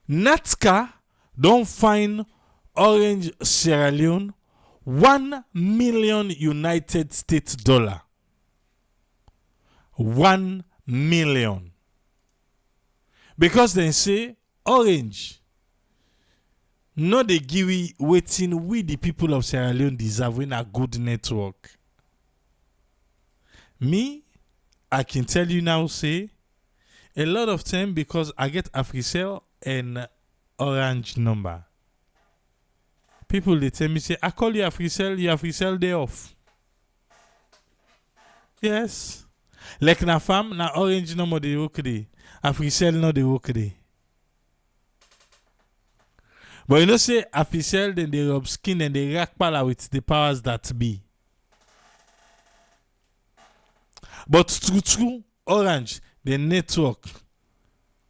NATCA don't fine Orange Sierra Leone $1 million United States dollar. 1 million. Because they say Orange no they give we waiting we the people of Sierra Leone deserve in a good network. Me, I can tell you now, say a lot of time because I get AfriCell and Orange number. People they tell me say I call you AfriCell day off. Yes. Like na fam na Orange number they work day. AfriCell no they work day. But you know say AfriCell then they rub skin and they rack pala with the powers that be. But true Orange the network.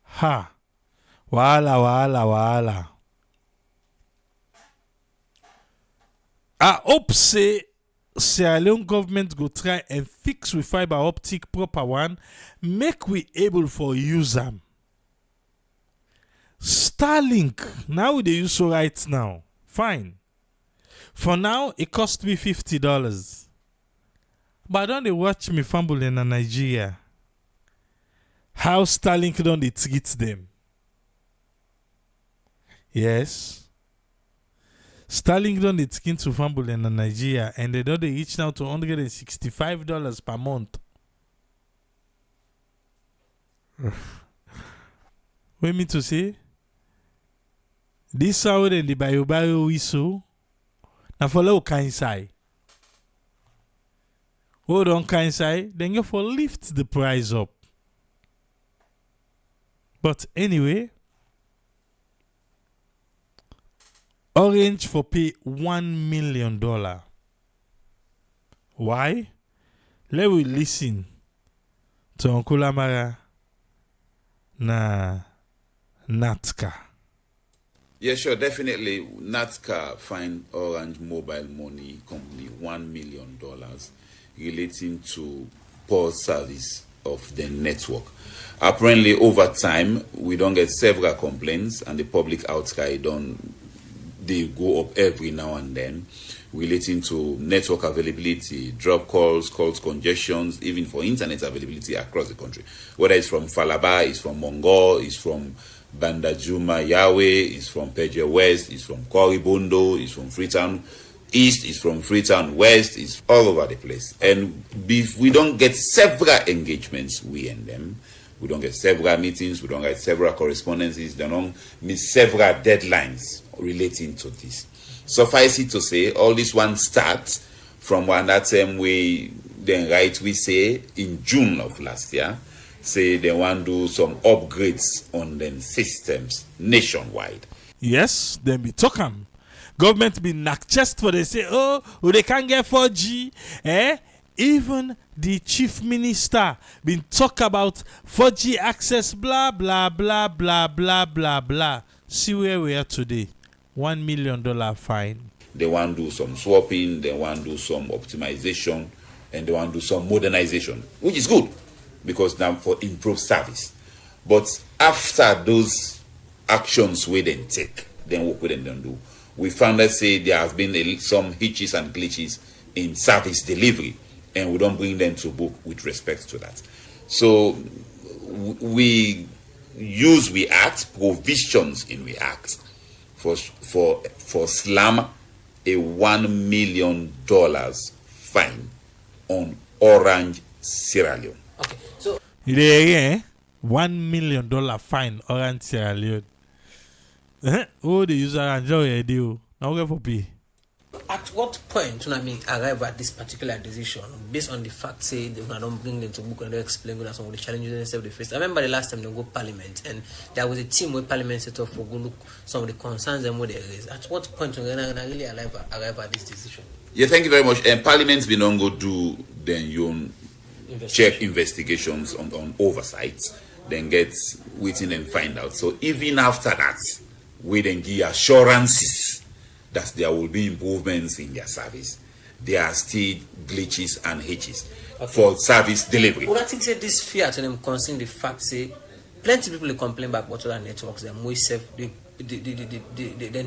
Ha. Wahala. I hope say Sierra Leone government go try and fix with fiber optic proper one, make we able for use them. Starlink, now they use so right now. Fine. For now, it cost me $50. But don't they watch me fumble in Nigeria? How Starlink don't they treat them? Yes. Starlink don't they skin to fumble in Nigeria and they don't they reach now to $165 per month. What me to say? This hour and the bio we so now follow kind side. Hold on kind side, then you for lift the price up. But anyway, Orange for pay $1 million. Why? Let we listen to Uncle Amara na NATCA. Yeah, sure, definitely. NATCA fined Orange Mobile Money Company $1 million relating to poor service of the network. Apparently, over time, we don't get several complaints, and the public outcry they go up every now and then relating to network availability, drop calls congestions, even for internet availability across the country. Whether it's from Falaba, it's from Mongo, it's from Bandajuma Yahweh, it's from Peje West, it's from Koribondo, it's from Freetown East, it's from Freetown West, it's all over the place. And if we don't get several engagements, we and them, we don't get several meetings, we don't get several correspondences, they don't meet several deadlines relating to this. Suffice it to say, all this one starts from one that same way, then right we say in June of last year, say they want to do some upgrades on them systems nationwide. Yes, then be talking. Government be knock chest for they say, oh, they can't get 4G. Even the chief minister been talk about 4G access, blah, blah, blah, blah, blah, blah, blah. See where we are today. $1 million fine. They want to do some swapping, they want to do some optimization, and they want to do some modernization, which is good because now for improved service. But after those actions we then take, then what we then do? We found that say there has been some hitches and glitches in service delivery, and we don't bring them to book with respect to that. So we use React, provisions in React for slam a $1 million fine on Orange Sierra Leone. Okay, so $1 million fine Orange Sierra Leone. Oh, the user enjoy a deal. Now we for pay. at what point arrive at this particular decision based on the fact say they don't bring them to book and they explain that some of the challenges they face? I remember the last time they go Parliament and there was a team with Parliament set up for go look some of the concerns and what they raise. At what point when they really arrive at this decision? Yeah, thank you very much. And Parliament's been on go do then your check investigations on oversights, then get waiting and find out. So even after that, we then give assurances that there will be improvements in their service. There are still glitches and hitches for service delivery. Well, I think say this fear to them concern the fact say plenty people they complain about what other networks. They're more safe. The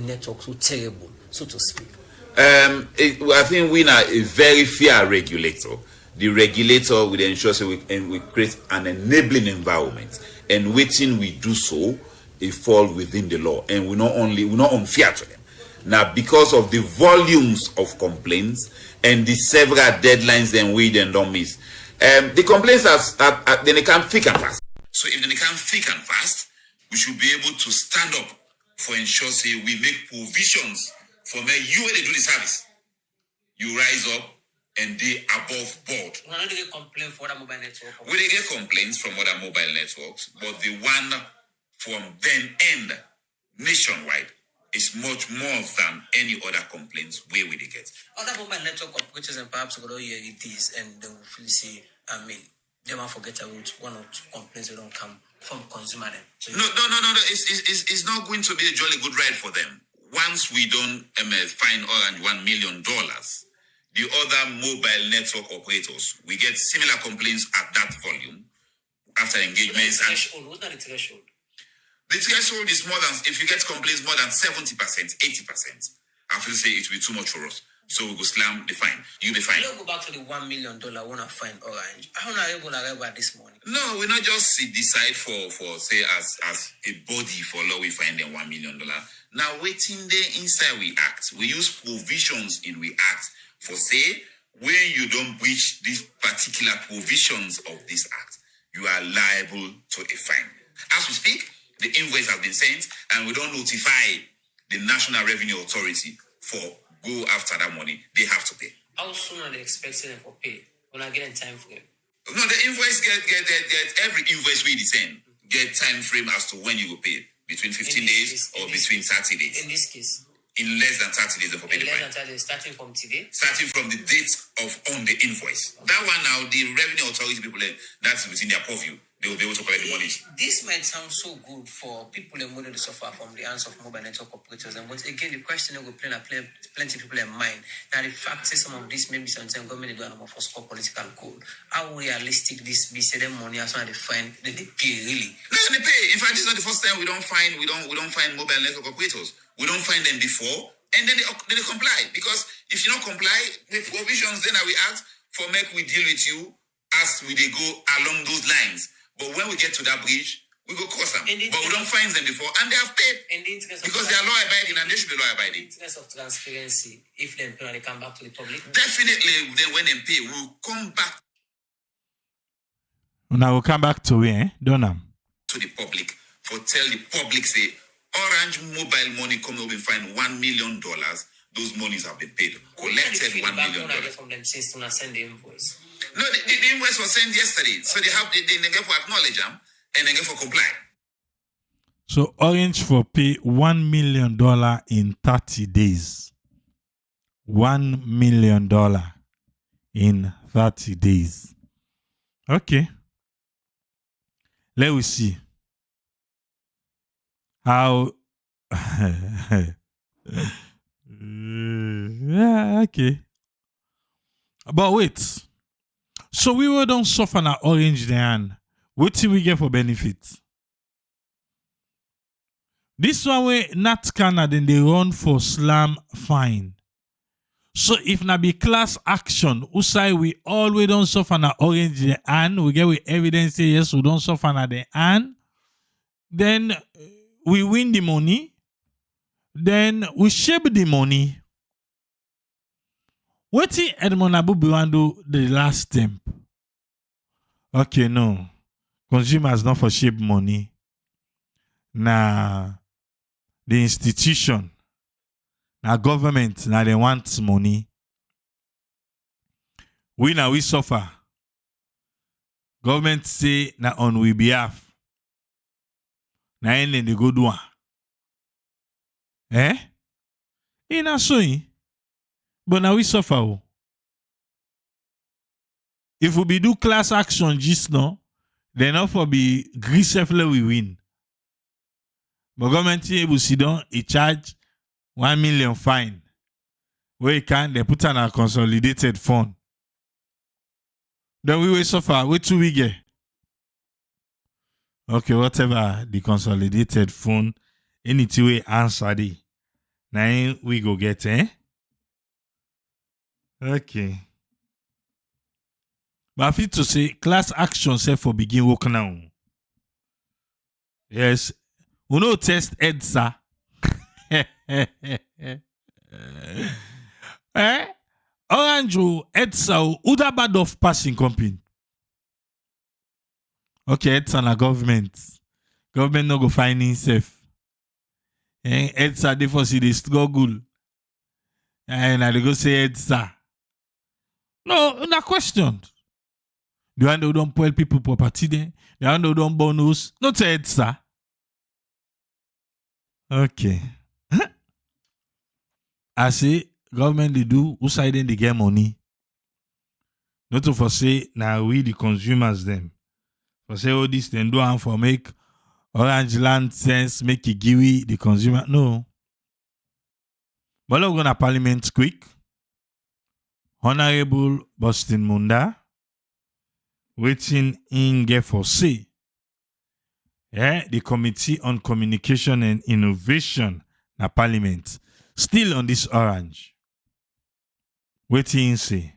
networks so terrible, so to speak. I think we are a very fair regulator. The regulator will ensure we create an enabling environment, and waiting we do so, it fall within the law, and we're not unfair to them. Now, because of the volumes of complaints and the several deadlines then we then don't miss, the complaints are then they come thick and fast. So if they come thick and fast, we should be able to stand up for ensure say we make provisions for where you when they do the service. You rise up and they above board. We're not going to complain for other mobile networks. We they get complaints from other mobile networks, but the one from then end nationwide is much more than any other complaints where we they get. Other mobile network operators and perhaps go hear it is and they will feel say, they won't forget about one or two complaints that don't come from consumer then. So No. It's not going to be a jolly good ride for them. Once we don't fine Orange $1 million, the other mobile network operators, we get similar complaints at that volume after engagements. What's not the threshold? The threshold is more than, if you get complaints more than 70%, 80%, I feel say it will be too much for us. So we go slam the fine. You'll be fine. Let's go back to the $1 million want to find Orange. How are you going to arrive at this morning? No, we not just decide for say as a body for law we find them $1 million. Now waiting there inside we act. We use provisions in we act for say when you don't breach these particular provisions of this act, you are liable to a fine. As we speak, the invoice has been sent and we don't notify the National Revenue Authority for go after that money. They have to pay. How soon are they expecting them for pay? When I get in time frame? No, the invoice get every invoice we send get time frame as to when you will pay. Between 15 days or between 30 days. In this case? In less than 30 days of pay the fine. Less than 30 days, starting from today? Starting from the date of on the invoice. That one now, the revenue authority people, that's within their purview. They will be able to collect the money. This might sound so good for people in model to suffer from the hands of mobile network operators. And but again, the question that will plenty people in mind. Now the fact is some of this maybe sometimes government do a for score political code. How realistic this be? Say them money as soon as they find they pay really. No, they pay. In fact, this is not the first time we don't find mobile network operators. We don't find them before, and then they comply. Because if you don't comply, the provisions then we ask for make we deal with you as we they go along those lines. But when we get to that bridge, we go cross them. But we don't find them before, and they have paid. Because they are law abiding and they should be law abiding. In terms of transparency, if they pay and they come back to the public? Definitely, then when they pay, we'll come back. Now we'll come back to where? Donham. To the public, for tell the public, say, Orange mobile money come over and find $1 million. Those monies have been paid. Collected $1 million. From them since to send the invoice. No, the invoice was sent yesterday. So they get for acknowledge them and they get for comply. So Orange for pay $1 million in 30 days. $1 million in 30 days. Okay. Let us see how. Yeah, okay. But wait. So we will don't suffer na Orange then. What till we get for benefits? This one way not Canada then they run for slam fine. So if na be class action, usai we always don't suffer na Orange the and we get with evidence say yes we don't suffer na the and then we win the money, then we shape the money. What did Edmond Abubuwan do the last temp? Okay, no. Consumers not for shape money. Nah, the institution, nah government, nah they want money. We suffer. Government say na on we behalf. Na any they go do one. Ina so but now we suffer. If we be do class action just now, then not for be aggressively we win. But government able sit down, he charge 1 million fine. Where he can, they put on a consolidated fund. Then we will suffer. Wait till we get. Okay, whatever the consolidated phone, anything we answer the. Now we go get, Okay. But I feel to say class action say for begin work now. Yes. We no test EDSA. Orange o EDSA o Uda bad of passing company. Okay, EDSA na government. Government no go find himself. EDSA dey for see dey struggle. And I go say EDSA. No, na question. The one who don't spoil people property there. The one who don't bonus. Not say EDSA. Okay. I say government they do who side they get money. Not to for say now we the consumers them. For say all this then do and for make Orange land sense make it give the consumer. No. But we're gonna parliament quick. Honorable Boston Munda waiting in get for say. The Committee on Communication and Innovation na Parliament still on this orange. Waiting say.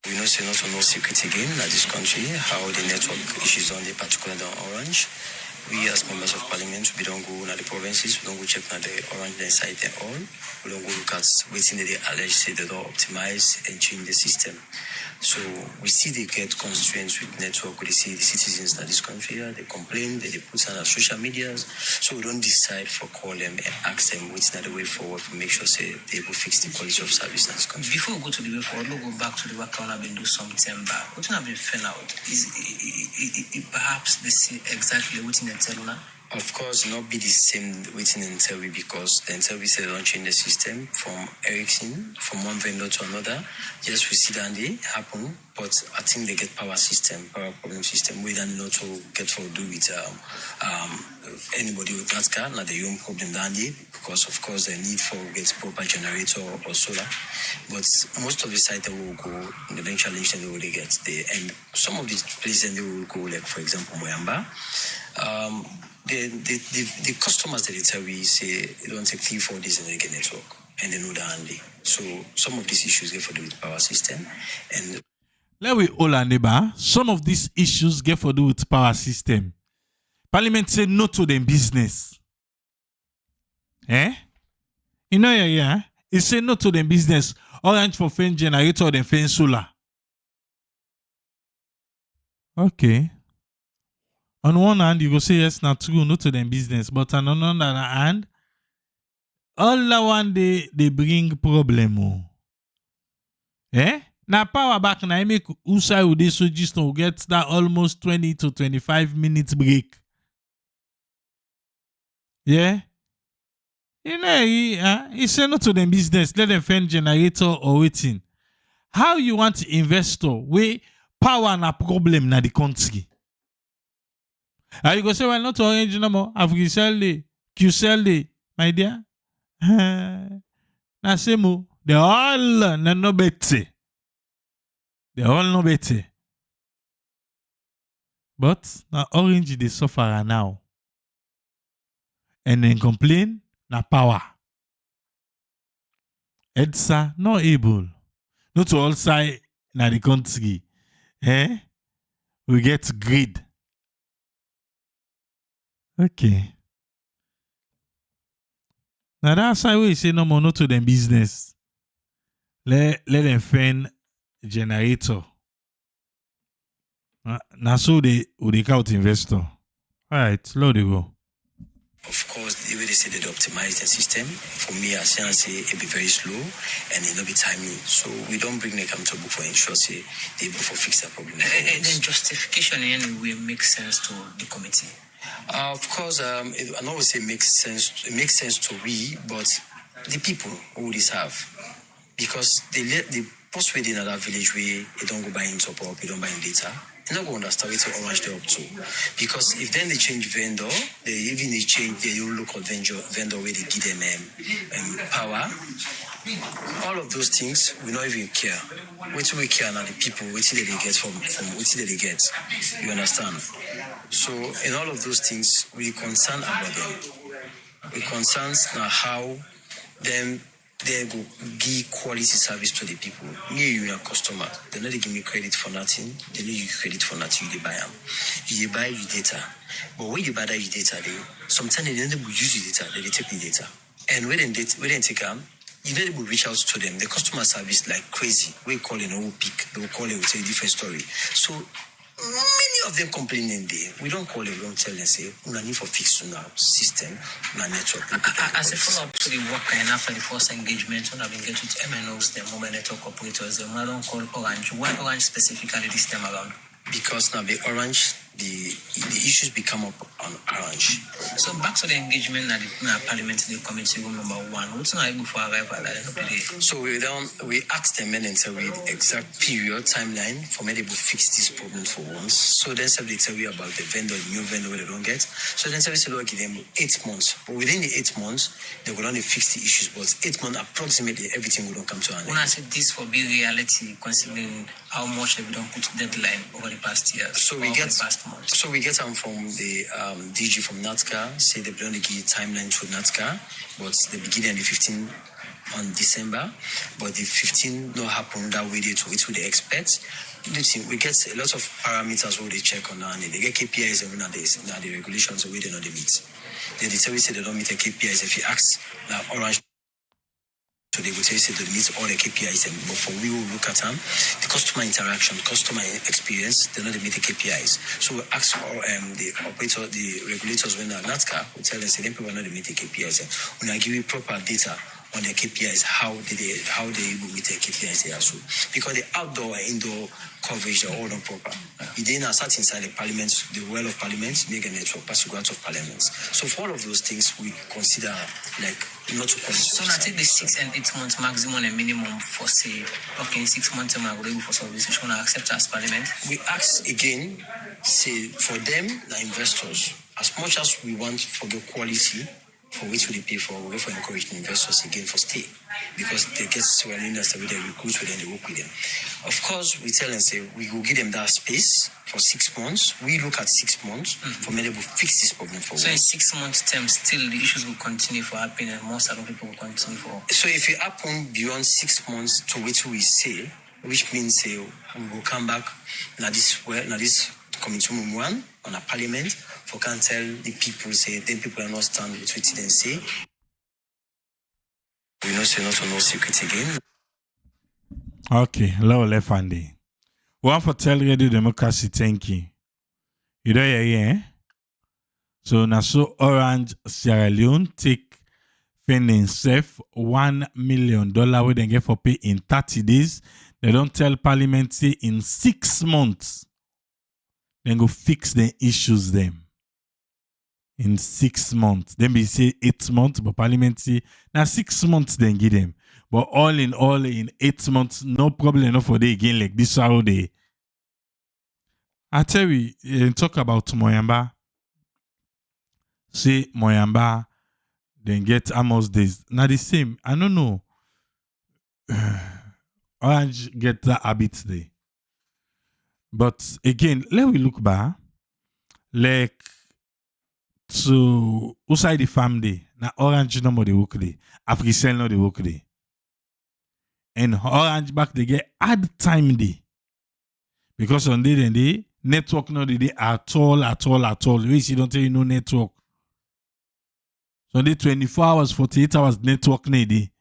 We know say not no secret again in this country how the network issues on the particular on orange. We as members of parliament, we don't go to the provinces, we don't go check na the orange site and all. We don't go look at waiting that they allege say they don't optimize and change the system. So we see they get constraints with network, we see the citizens in this country, they complain, they put on our social medias. So we don't decide for call them and ask them what's not the way forward to make sure say they will fix the quality of service in this country. Before we go to the way forward, we'll go back to the work I've been doing something back. What have been found out is perhaps they see exactly what's in the cellular. Of course, not be the same waiting in Interview because the Interview said they don't change the system from Ericsson, from one vendor to another. Yes, we see that they happen, but I think they get power problem system, we don't know to get for do with anybody with that car, not their own problem down there, because of course they need for get proper generator or solar. But most of the sites that will go, they don't challenge them, they will get there. And some of these places they will go, like for example, Moyamba. The customers that they tell me say they don't take 3-4 days and they get network and they know that handy. So some of these issues get for do with power system and let we all our neighbor. Some of these issues get for do with power system. Parliament say no to them business. You know, yeah. It say no to them business. Orange for fan generator or them fan solar. Okay. On one hand, you go say yes, not true, no to them business. But on another hand, all that one they bring problem. Now power back now, I make Usai with this suggestion will get that almost 20 to 25 minutes break. Yeah? You know, he say no to them business, let them find generator or waiting. How you want investor where power na problem na the country? You go say, well, not Orange no more. Africell, QCell, my dear. Na same they all na no better. They all no better. But na Orange they suffer now. And then complain na power. EDSA not able. Not to all side na the country. We get greed. Okay. Now that's why we say no more no to them business. Let them find generator. Now so they count investor. Alright, low they go. Of course, the way they say they optimize the system, for me, I say it be very slow and it not be timely. So we don't bring them to book for ensure say they able to fix that problem. And then justification in any way makes sense to the committee. Of course, I always say it makes sense to we, but the people who this have, because they let the post in that village where they don't go buying top up, they don't buy data, You're not going to understand what Orange they up to. Because if then they change vendor, they change their local vendor where they give them power. All of those things, we don't even care. What do we care now? The people, what did they get from what did they get? You understand? So in all of those things, we concern about them. We concern now how them they go give quality service to the people. Me, you are customer. They not give me credit for nothing. They need you credit for nothing. You buy them. You buy your data. But when you buy that your data, sometimes they don't use your data. They take the data. And when they take them, you need to reach out to them. The customer service like crazy. We call it no pick. They will call it with a different story. So many of them complaining there. We don't call it, we don't tell them, say, we need for fix on our system, on our network. As a follow-up to the work and after the first engagement, when I've been getting with MNOs, the mobile network operators, I don't call Orange. Why Orange specifically this time around? Because now the Orange, the issues become up on Orange. So back to the engagement at the parliamentary committee room number 1. What's not able for arrival at the end of the day? So we asked them and tell we the exact period, timeline for me to fix this problem for once. So then they tell you about the vendor, the new vendor where they don't get. So then we say give them 8 months. But within the 8 months, they will only fix the issues. But 8 months approximately everything will come to an end. When I say this for be reality, considering how much they don't put deadline over the past year. So we get them from the DG from NATCA, say they don't give timeline to NATCA, but the beginning of the 15 on December, but the 15 not happen that way to it they expect. Listen, we get a lot of parameters where they check on and they get KPIs and now the regulations where they know they meet. Then they tell you say they don't meet the KPIs. If you ask Orange, so they will tell you they meet all the KPIs, but for we will look at them, the customer interaction, customer experience, they know they meet the KPIs. So we ask the operator, the regulators when NATCA will tell us say them people know they meet the KPIs. When I give you proper data on the KPIs, how they will meet the KPIs there also. Because the outdoor and indoor coverage are all not proper. You didn't sat inside the parliament, the well of parliament, make a network, pass to go out of parliaments. So for all of those things, we consider like not to consider. So I take the 6 and 8 months maximum and minimum for say, okay, 6 months I'm going for service, which one I accept as parliament. We ask again, say for them, the investors, as much as we want for the quality, for which we pay for, we for encouraging investors again for stay. Because they get willingness that they recruit with them, they work with them. Of course, we tell them, say, we will give them that space for 6 months. We look at 6 months for many to fix this problem for so in 6 months' time, still the issues will continue for happening and most other people will continue for. So if it happen beyond 6 months to which we say, which means say we will come back now this committee room 1 on a parliament for can tell the people say then people are not stand with what they say. We know say not to no secret again. Okay, low left handy. One for tell Radio Democracy, thank you. You know yeah. So now so Orange Sierra Leone take funding safe $1 million we then get for pay in 30 days. They don't tell parliament say in 6 months. Then go fix the issues them. In 6 months. Then we say 8 months, but parliament say now 6 months then give them. But all in 8 months, no problem enough for they again like this how they. I tell you, talk about Moyamba. Say Moyamba, then get Amos days. Now the same. I don't know. Orange get that habit there. But again, let we look back. Like to outside the farm day. Now Orange no more the work day. PISSTAIL no the work day. And Orange back they get hard time day. Because on day network no the day at all. We see don't tell you no network. So they 24 hours, 48 hours network no day.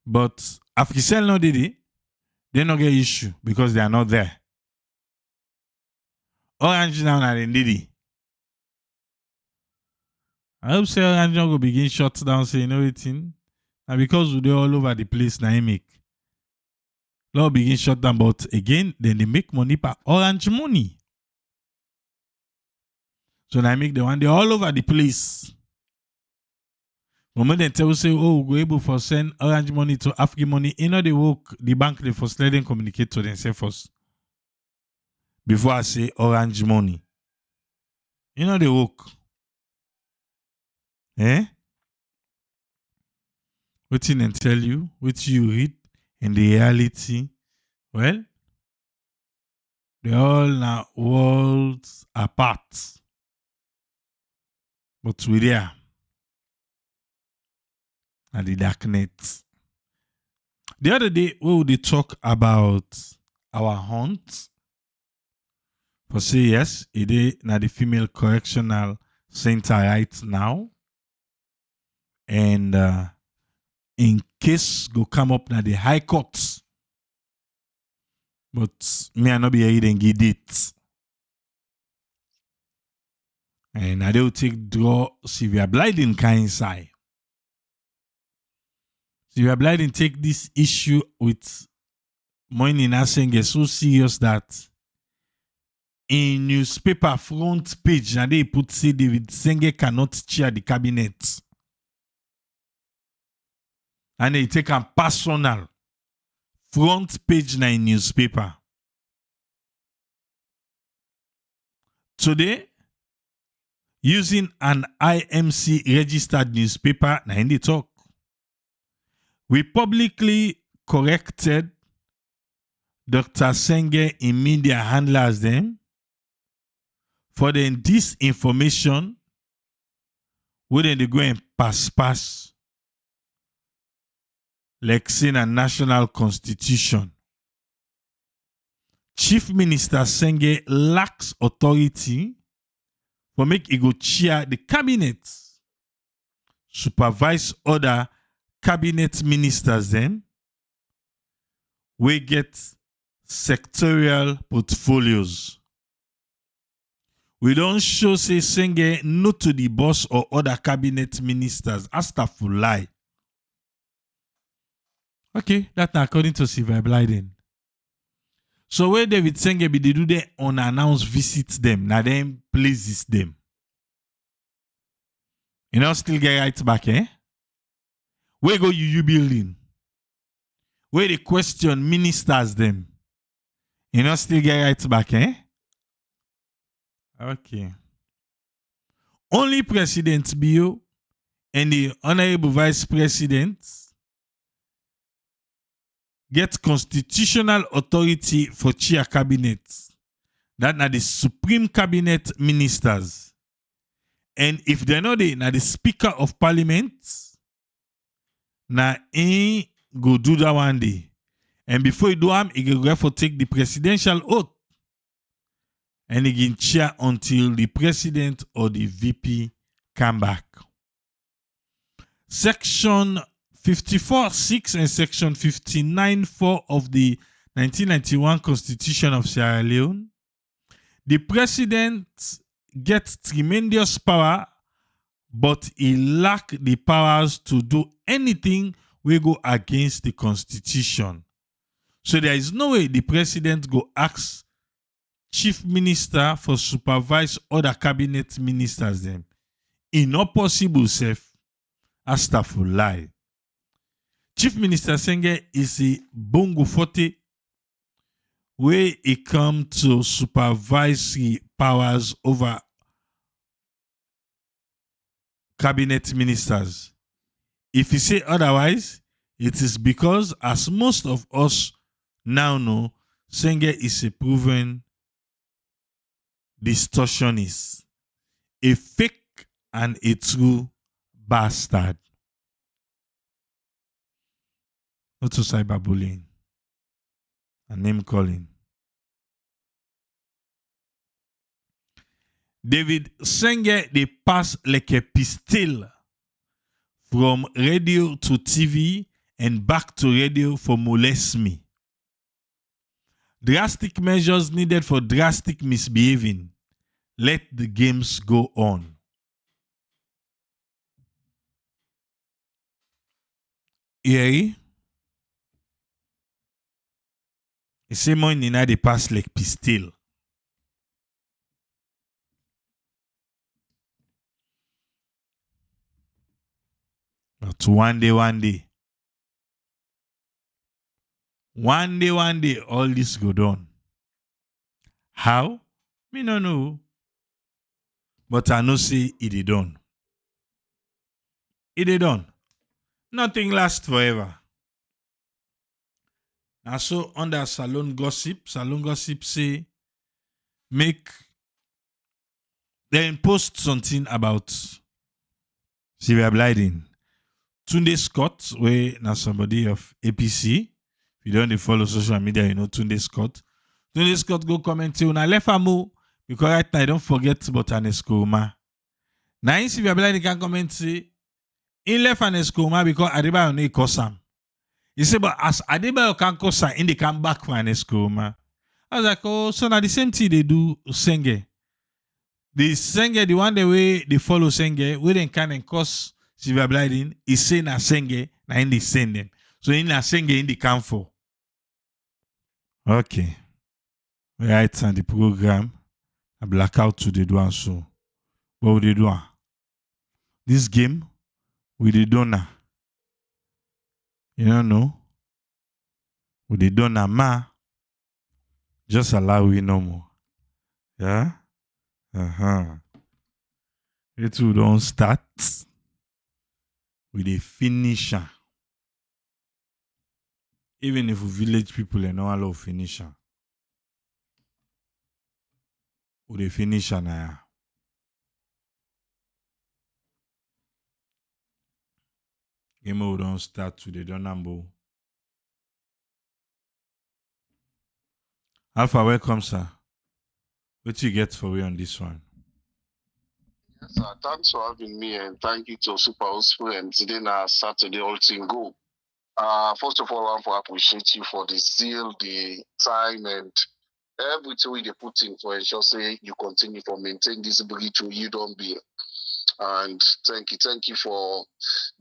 But PISSTAIL no day. They don't get issue because they are not there. Orange now are in Didi. I hope say Orange now go begin shut down saying everything. And because they're all over the place now make. Now begin shut down, but again, then they make money per Orange money. So now make the one they all over the place. Moment they tell say, oh, we go able for send Orange money to African money, you know they work the bank they for letting communicate to themselves first. before I say orange money. You know the work. Eh? What and tell you, what you read, and the reality, well, they all now worlds apart. But we there at the darknet. The other day, we would talk about our hunt. For say yes, it is na the female correctional center right now. And in case go come up na the high court. But me I not be here and give it. And I will take draw Sylvia Blyden kind side. Sylvia Blyden take this issue with Morning Sengeh so serious that in newspaper front page and they put say David Sengeh cannot chair the cabinet. And they take a personal front page na in newspaper. Today, using an IMC registered newspaper, na in the talk, we publicly corrected Dr. Sengeh in media handlers them for the disinformation where they go and pass like saying a national constitution. Chief Minister Sengeh lacks authority for make he go chair the cabinet, supervise other cabinet ministers then, we get sectorial portfolios. We don't show say Sengeh not to the boss or other cabinet ministers. Astagfirullah. Okay, that's according to Sylvia Blyden. So where David Sengeh be they do the unannounced visits them, now them pleases them. You know, still get right back, eh? Where go you building? Where they question ministers them? You know, still get right back, eh? Okay. Only President Bio and the Honorable Vice President get constitutional authority for chair cabinet. That na the Supreme Cabinet ministers. And if they're not the Speaker of Parliament, na go do that one day. And before he do am, he go for take the presidential oath. And he can chair until the president or the VP come back. Section 54.6 and Section 59.4 of the 1991 Constitution of Sierra Leone, the president gets tremendous power, but he lacks the powers to do anything we go against the Constitution. So there is no way the president go ask chief minister for supervise other cabinet ministers them. It's not possible, self. Astagfirullah. Chief Minister Sengeh is a bongo forte where he come to supervisory powers over cabinet ministers. If he say otherwise, it is because, as most of us now know, Sengeh is a proven distortionist, a fake and a true bastard. Not to cyberbullying and name calling. David Sengeh, they pass Lekkeh PISSTAIL from radio to TV and back to radio for molest me. Drastic measures needed for drastic misbehaving. Let the games go on. Yeah. The same morning they pass Lekkeh PISSTAIL. But one day, all this go down. How? Me no know. But I know say it is done. It is done. Nothing lasts forever. And so under Salon Gossip say make then post something about Sylvia Blyden. Tunde Scott, where now somebody of APC. If you don't follow social media, you know Tunde Scott. Tunde Scott go comment say una left amo because right now I don't forget about Anescoma. Now in Sylvia Blyden can comment say in left Anescoma because Adebayo no cause am. He say but as Adebayo can cause am, in they come back for Anescoma. I was like, oh, so now the same thing they do Sengeh. The Sengeh, the one the way they follow Sengeh, where they can cause Sylvia Blyden is saying na Sengeh, na in the send them. So in na Sengeh in the camp for. Okay. Right on the program. A blackout to the do so. What would they do? This game with the donor. You don't know? With the donor ma. Just allow we no more. Yeah? It will don't start with a finisher. Even if village people are not allowed finisher. With a finisher now. Game will don't start to the donambo. Alpha, welcome, sir. What you get for me on this one? Yes, sir. Thanks for having me, and thank you to Super Host and today na Saturday all thing go. First of all, I want to appreciate you for the zeal, the time, and everything we put in for ensure say you continue to maintain this bridge you don't be. And thank you for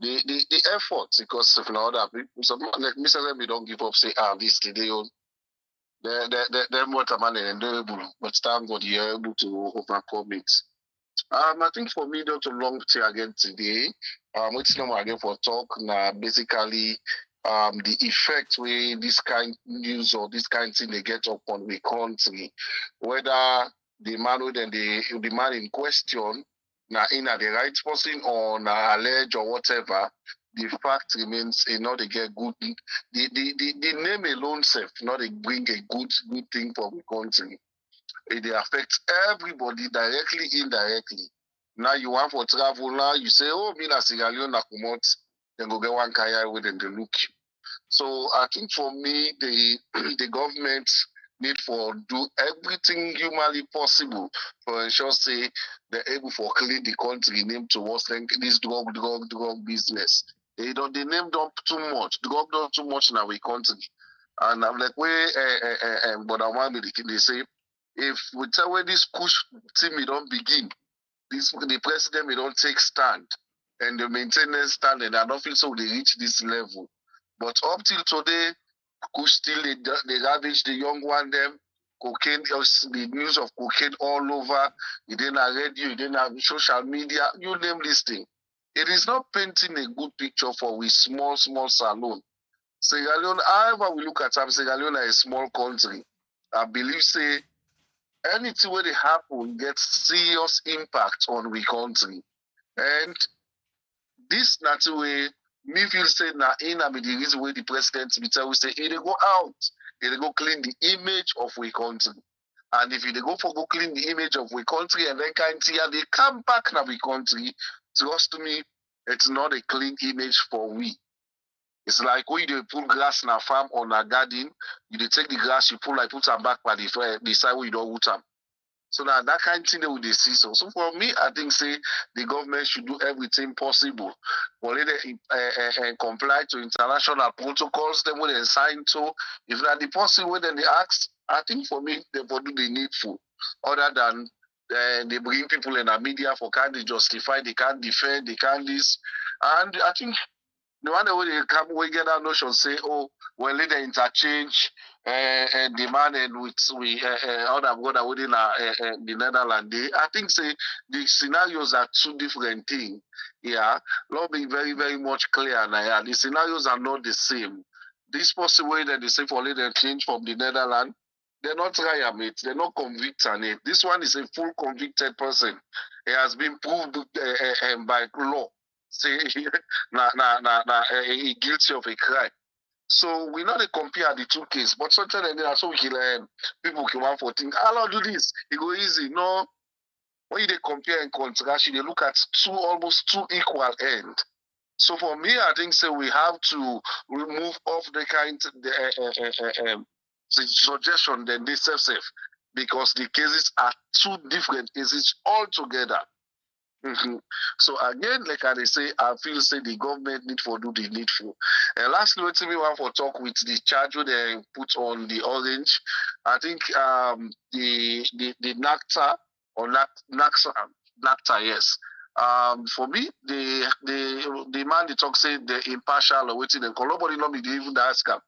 the effort, because if not other people, some like Mr. Me don't give up, say this today on they're more commanding and durable, but thank God you're able to overcome it. I think for me, not too long to again today. It's no again for talk now. Basically, the effect where this kind news or this kind of thing they get up on the country, whether the man with the man in question now in the right person or now alleged or whatever. The fact remains, they get good. The name alone, self, they bring a good thing for the country. It affects everybody directly, indirectly. Now you want for travel, now you say, oh, me na Sierra Leone na kumot, then go get one kaya with them, they look you. So I think for me, the government need for do everything humanly possible for ensure say they're able for clean the country name towards this drug business. They name them too much. Drug don't too much in our country. And I'm like, but I want me they say if we tell where this push team we don't begin, the president we don't take stand and the maintenance stand, and I don't feel so they reach this level. But up till today, push still they ravage the young one them. Cocaine, the news of cocaine all over. You didn't have radio, you didn't have social media, you name this thing. It is not painting a good picture for we small salon. Sierra Leone, however we look at them, Sierra Leone is a small country. I believe say anything where they happen gets serious impact on the country. And this not way me feel say na in be the reason why the president be tell we say they go out, they go clean the image of we country. And if they go for go clean the image of we country and then kind of they come back na we country, trust me, it's not a clean image for we. It's like when you pull grass in a farm or in a garden, you take the grass, you put them back by the side where you don't root them. So now that kind of thing they would see. So for me, I think say the government should do everything possible for they comply to international protocols. Then when they sign to, if that the possible way then they ask, I think for me they will do the needful, other than they bring people in the media for can they justify, they can't defend, they can't this, and I think the one that they come we get that notion say, oh, well, they interchange and demand and with we other brother within the Netherlands. I think say the scenarios are two different things. Yeah, not being very, very much clear now. Yeah, the scenarios are not the same. This possible way that they say for later change from the Netherlands, They're not try it. They're not convict on it. This one is a full convicted person. It has been proved by law. Say, he guilty of a crime. So we know they compare the two cases, but sometimes so we can people can want for things. I'll do this. It go easy. No, when they compare and contrast, they look at almost two equal ends. So for me, I think we have to remove off the kind the suggestion then they safe because the cases are two different cases altogether. So again, like I say, I feel the government need for do the needful. And lastly, what me want for talk with the charge they put on the orange. I think the NACTA or NACTA, yes. For me, the man they talk say the impartial or waiting and nobody know me they even ask him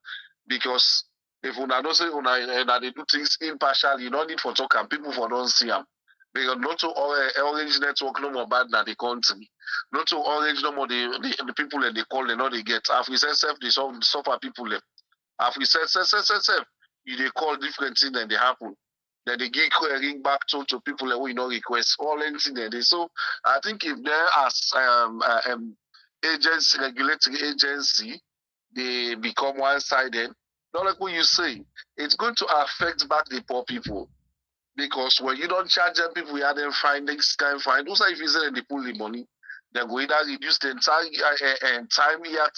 because if una don't say una they do things impartial, you don't need for talk and people for don't see them. Because not to Orange Network no more bad than the country. Not to Orange no more the people that they call they know they get. After we said self, they suffer people left. After we said self, you they call different things and they happen. Then they give ring back to people that we know request all anything that they so I think if there as agency regulatory agency they become one-sided, not like what you say, it's going to affect back the poor people. Because when you don't charge them, people have them find next time find. Also, if you say they pull the money, they go either reduce the entire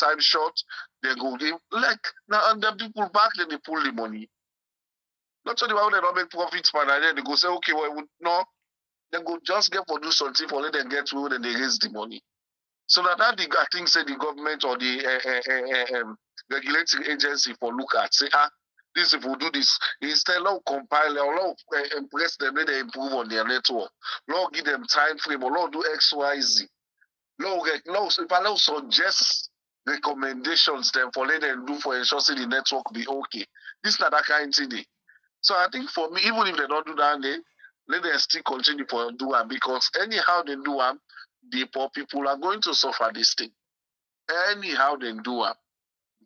time short. They go give like now and the people back then they pull the money. Not only why they don't make profits, but then they go say okay, well no, they go just get for do something for let them get through and they raise the money. So that I think say the government or the regulatory agency for look at say this if we do this, instead of compile or press them, let them improve on their network. Lord give them time frame or Lord do X, Y, Z. Lord if I suggest recommendations then for let them do for ensuring the network be okay. This is not that kind of thing. So I think for me, even if they don't do that, let them still continue for do them because anyhow they do them, the poor people are going to suffer this thing. Anyhow they do them.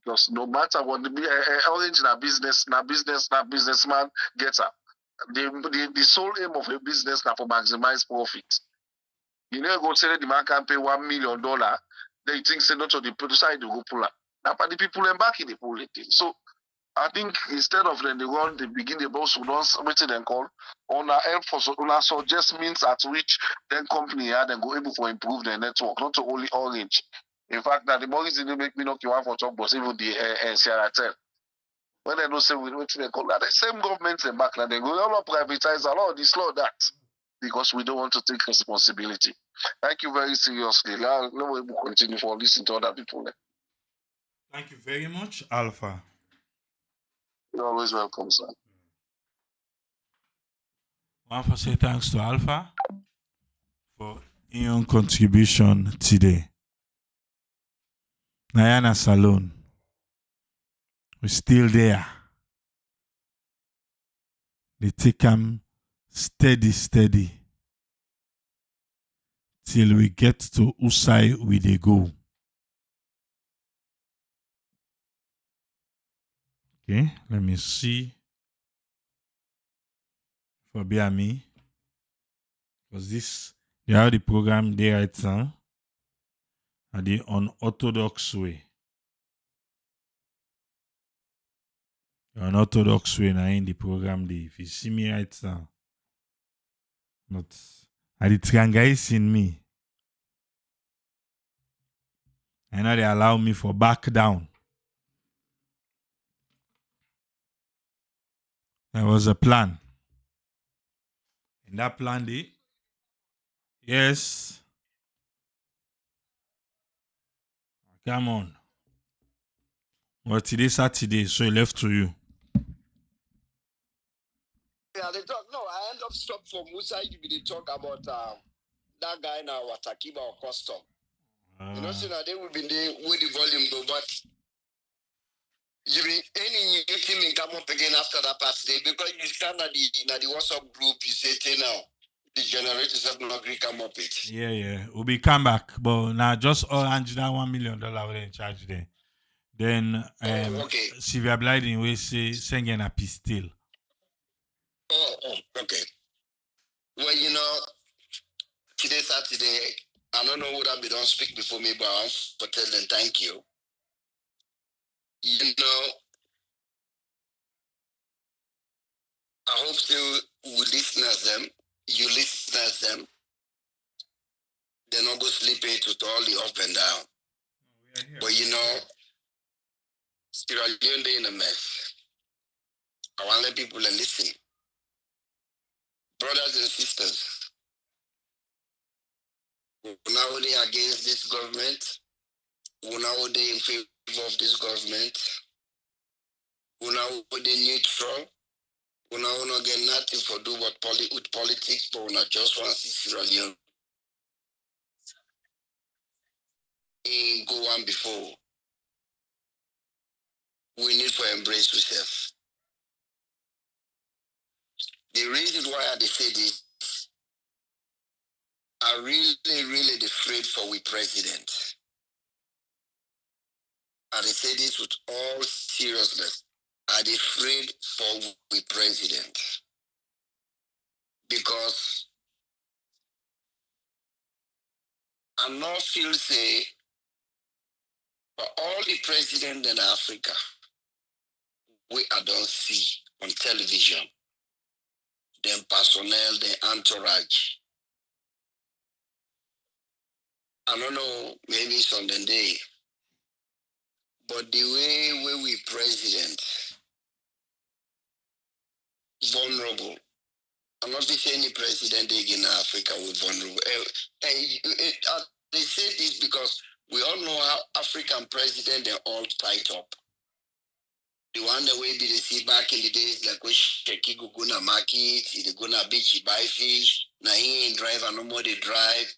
Because no matter what the orange businessman gets up. The sole aim of a business now for maximize profit. You know, go say the man can pay $1 million, they think say not to the producer they go pull up. Now but the people embark in the pull it. So I think instead of then they run they begin the boss who don't waiting and call on our help for suggest means at which then company had and go able to improve their network, not only orange. In fact, that the money didn't make me not want for talk, but even the Sierra Leone. When they don't say we wait they call that the same government in back they go all privatize a lot this law that because we don't want to take responsibility. Thank you very seriously. Now we will continue for listening to other people. Thank you very much, Alpha. You're always welcome, sir. I want to say thanks to Alpha for your contribution today. Nayana Salon. We're still there. They take them steady till we get to Usai we they go. Okay, let me see. For me, because this they have the program there right now. Are the unorthodox way. The unorthodox way now in the program day. If you see me right now, not are the triangais in me. I know they allow me for back down. There was a plan. In that plan day, yes. Come on. Well, today's Saturday, so it left to you. Yeah, they talk. No, I end up stop for Musa. They talk about that guy now, Watakiba or Custom. You know, so now they will be there with the volume though, but you be any new thing come up again after that part day because you stand at the WhatsApp group. You say now the generators have not agree come up it. Yeah. We'll be come back, but now just orange that $1 million we're in charge there. Then Okay. Sylvia Blyden will say Sengeh na PISSTAIL. Oh, okay. Well, today Saturday, I don't know what I don't speak before me, but I want to tell them thank you. I hope we listeners them, you listeners them, they not go sleep it with all the up and down. But Sierra Leone they in a mess. I want to let people listen. Brothers and sisters, we're now against this government. We're now in favor of this government. We're now neutral. We're now not get nothing for do with politics, but we're not just want to see Sierra Leone in go on before. We need to embrace ourselves. The reason why I say this, I really afraid for we president. I say this with all seriousness. I'm afraid for we president. Because I not feel say for all the president in Africa, we I don't see on television, them personnel, the entourage. I don't know, maybe it's on the day, but the way we president vulnerable. I'm not saying any president in Africa was vulnerable. They say this because we all know how African presidents are all tied up. The one that way they see back in the days, like when Sheki go na market, they go na beach, buy fish, na he ain't drive and no more they drive.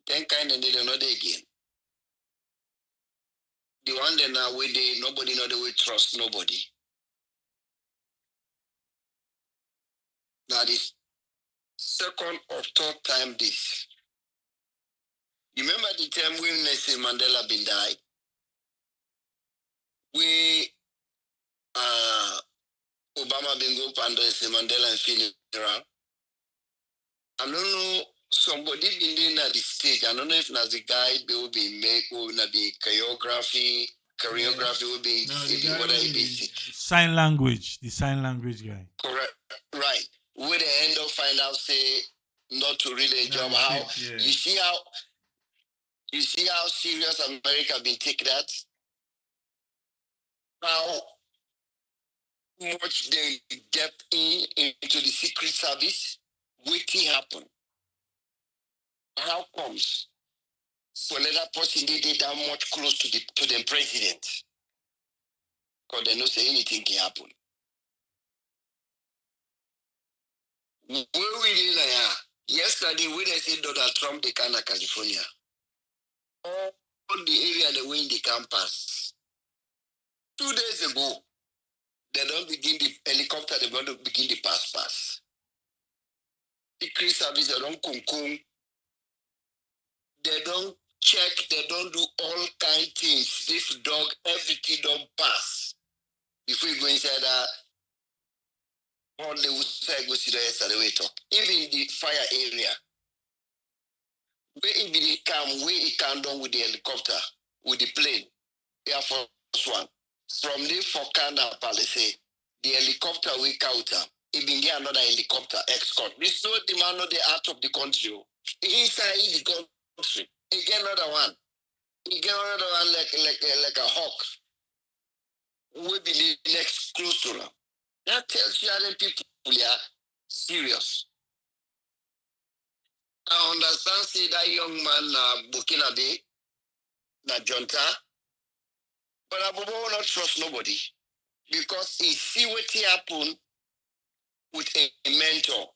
Then kind of they don't know they again. The one that now where they nobody know the way trust nobody. Now this second or third time this. You remember the time when Nelson Mandela been died? We Obama been go pando Nelson Mandela and funeral. I don't know, somebody been in at the stage. I don't know if as the guide they will be make or not be choreography will be what I be. Sign language, the sign language guy. Correct, right. Where the end of find out say not to really enjoy how you see how serious America been take that. How much they get into the secret service, waiting happen. How comes for another person they that much close to the president? Because they don't say anything can happen. Where we did yesterday when they said Donald Trump they can California. All the area the way in the campus. 2 days ago, they don't begin the helicopter, they don't begin the pass. Secret service, they don't come. They don't check, they don't do all kind of things. This dog, everything don't pass. Before you go inside all they would say go see the rest of the way talk. Even the fire area. Where it can done with the helicopter, with the plane, Air Force One. From the Fokana Palace, the helicopter we counter. It been get another helicopter escort. This no demand of the out of the country. Inside the country. He get another one. He get another one like a hawk. We be next close to them. That tells you other people are serious. I understand say that young man Burkina Bay, na Jonta, but I will not trust nobody because he see what happen with a mentor.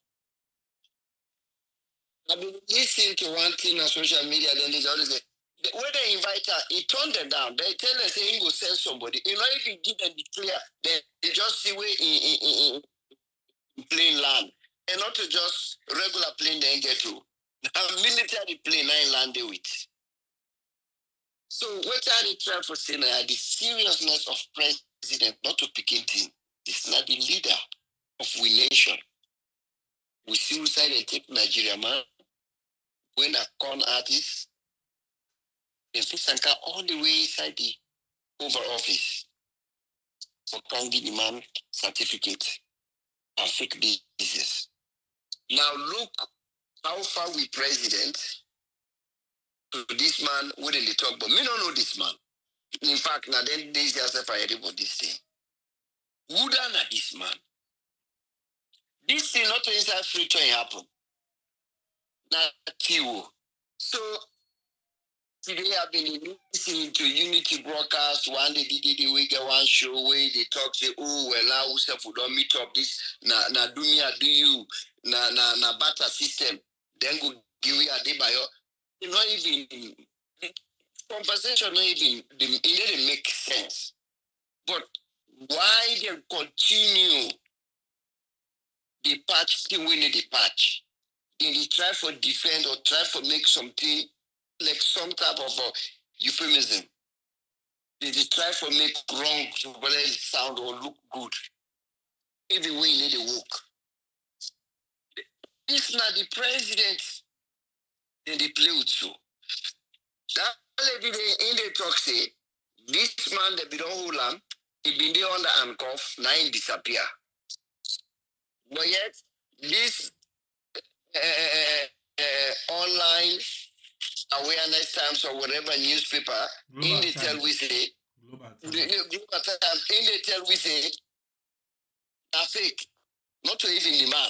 I've been listening to one thing on social media, then they always say, when they invite her, he turned them down. They tell her, say, he go send somebody. You know, if you give them the clear, they just see where in plain land. And not to just regular plane they get to. Military plane I landed with. So what are they trying to say now? The seriousness of president, not to pick thing. It's not the leader of we nation. We suicide and take Nigeria man when a con artist, they Sanka all the way inside the Oval Office for Kangi demand certificate and fake business. Now look how far we president to this man wouldn't they talk, but me don't know this man. In fact, now then they just for everybody this thing. Wouldn't this man? This thing not inside free to happen. Now so today I've been listening to Unity broadcast. One day we get one show where they talk say, oh well now we don't meet up this na do me I do you na barter system. Then go give we a day by you not even conversation not even it didn't make sense. But why they continue the patch thing we need the patch? They try for defend or try for make something like some type of euphemism. They try for make wrong to whether it sound or look good. Even when they work. If not the president, then they play with you. That lady in the talk say, this man that be don't hold on, he been there under handcuff, now he disappear. But yet, this online awareness times or whatever newspaper, Global in the Times. tell we say, Global in Times. the tell we say, that's fake, not to even the man.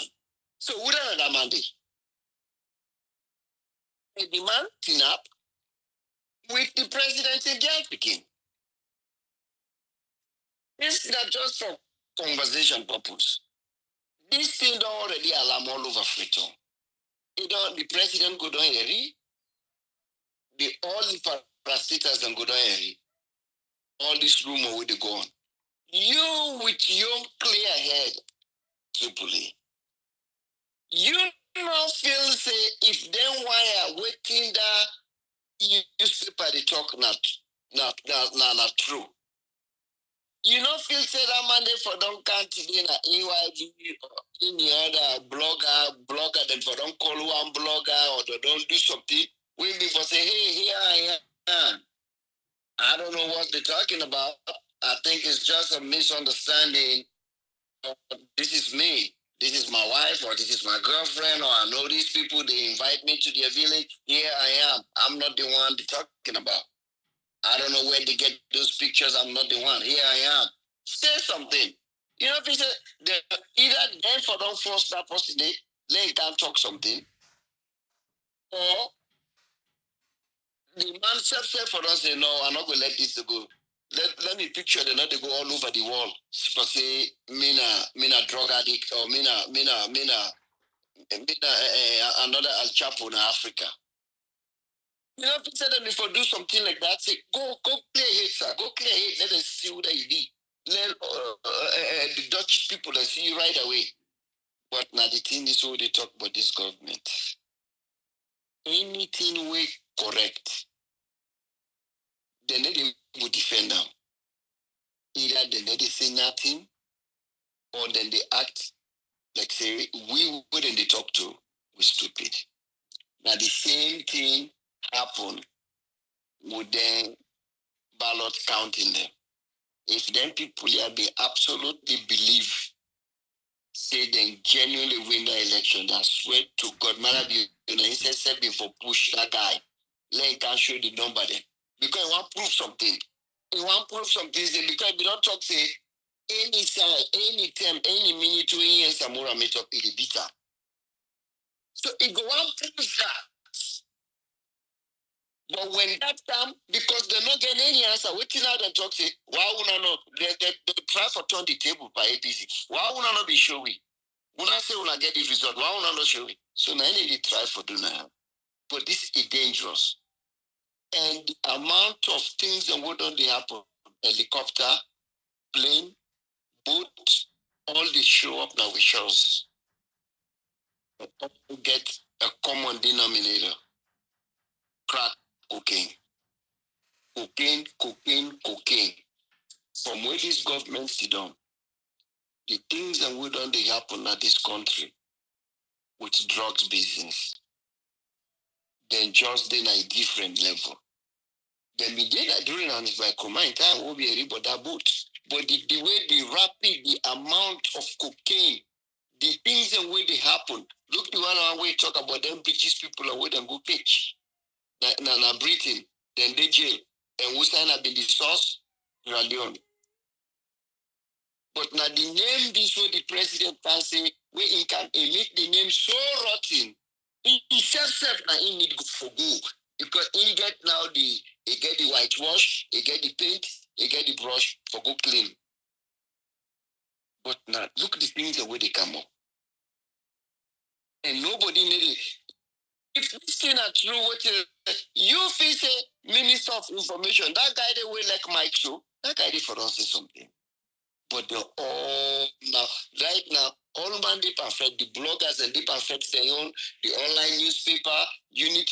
So who done that man dey? The man team up with the president in girl picking. This is not just for conversation purpose. This thing don't already alarm all over Freetown. The president go down here, all the parastatals and go down here. All this rumor with the go on. You with your clear head, Tripoli. You not feel say if them wire waiting that newspaper they talk not true. You not feel say that man they for don't count today na AYV or any other blogger then for don't call one blogger or they don't do something. We before say, hey, here I am. I don't know what they're talking about. I think it's just a misunderstanding. This is me. This is my wife, or this is my girlfriend, or I know these people. They invite me to their village. Here I am. I'm not the one they're talking about. I don't know where they get those pictures. I'm not the one. Here I am. Say something. You know, if you say either then for don't force that person, they can't talk something, or the man self for us say, no, I'm not going to let this go. Let me picture them, not they go all over the world. For say, mina drug addict, or mina another Al Chapo in Africa. You know, if you say them if you do something like that, say, go clear it, sir. Go clear it. Let them see what they did. Let the Dutch people see you right away. But now the thing is what they talk about this government. Anything we correct, then they will defend them. Either they say nothing, or then they act like say we wouldn't they talk to, we stupid. Now the same thing happen with them ballot counting them. If then people here be absolutely believe, say they genuinely win the election, I swear to God, man, he said before push that guy, let him can show the number then. Because he want to prove something. He want to prove something, because we don't talk say any side, any time, any minute, 2 years, Samura meet up in the bitter. So it go on prove that. But when that time, because they're not getting any answer, waiting out and talk say, why would I know? They try for turn the table by ABC. Why would I not be showing? When I say when I get the result, why would I not show it? So now they try for do now. But this is dangerous. And the amount of things that would not happen, helicopter, plane, boat, all they show up now with shows. Get a common denominator. Crack cocaine. Cocaine. From where this government sit down, the things that we don't they happen at this country with drugs business, then just then a different level. Then we did that during our command time will be a but that boat. But the way the rapid, the amount of cocaine, the things and way they happen. Look the one way talk about them British people and where them go pitch. Na Britain, then they jail. And we sign up in the source, Sierra Leone. But now the name this way the president can say where he can make the name so rotten. He self now he need for go. Because he get now he get the whitewash, he get the paint, he get the brush for go clean. But now look the things the way they come up. And nobody need it. If this thing are true, what you feel say Minister of Information, that guy they will like Mike show, that guy they for us say something. But they're all now, right now, all man they perfect, the bloggers and they perfect their own, the online newspaper, unity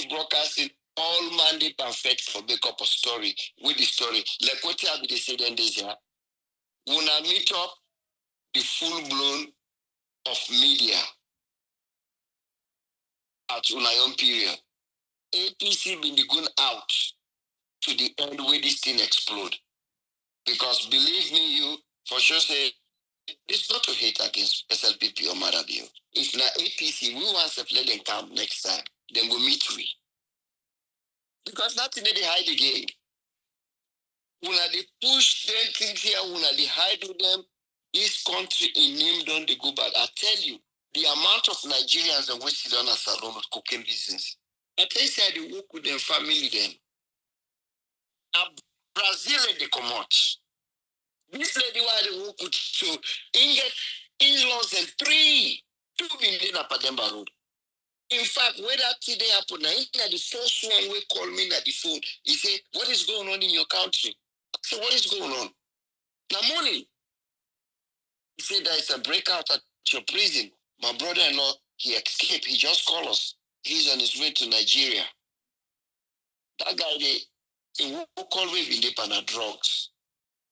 broadcasting, all man they perfect for make up a story with the story. Like what have they said in this year? When I meet up the full blown of media at Unayon period, APC been going out to the end where this thing explode. Because believe me, you for sure say it's not to hate against SLPP or Marabio. If not APC, we want to let them come next time. Then we'll meet we. Because nothing they hide again. When they push them things here, when they hide with them, this country in name don't they go back. I tell you, the amount of Nigerians and West Sudan alone with cocaine business. I tell you, they work with them, family them. Brazil they come out. This lady why they work with so in-laws and 2 million up at Demba Road. In fact, where that today happened, now the first one will call me at the phone. He said, what is going on in your country? I said, what is going on? Now morning. He said there is a breakout at your prison. My brother-in-law, he escaped. He just called us. He's on his way to Nigeria. That guy, he will call me in the pan of drugs.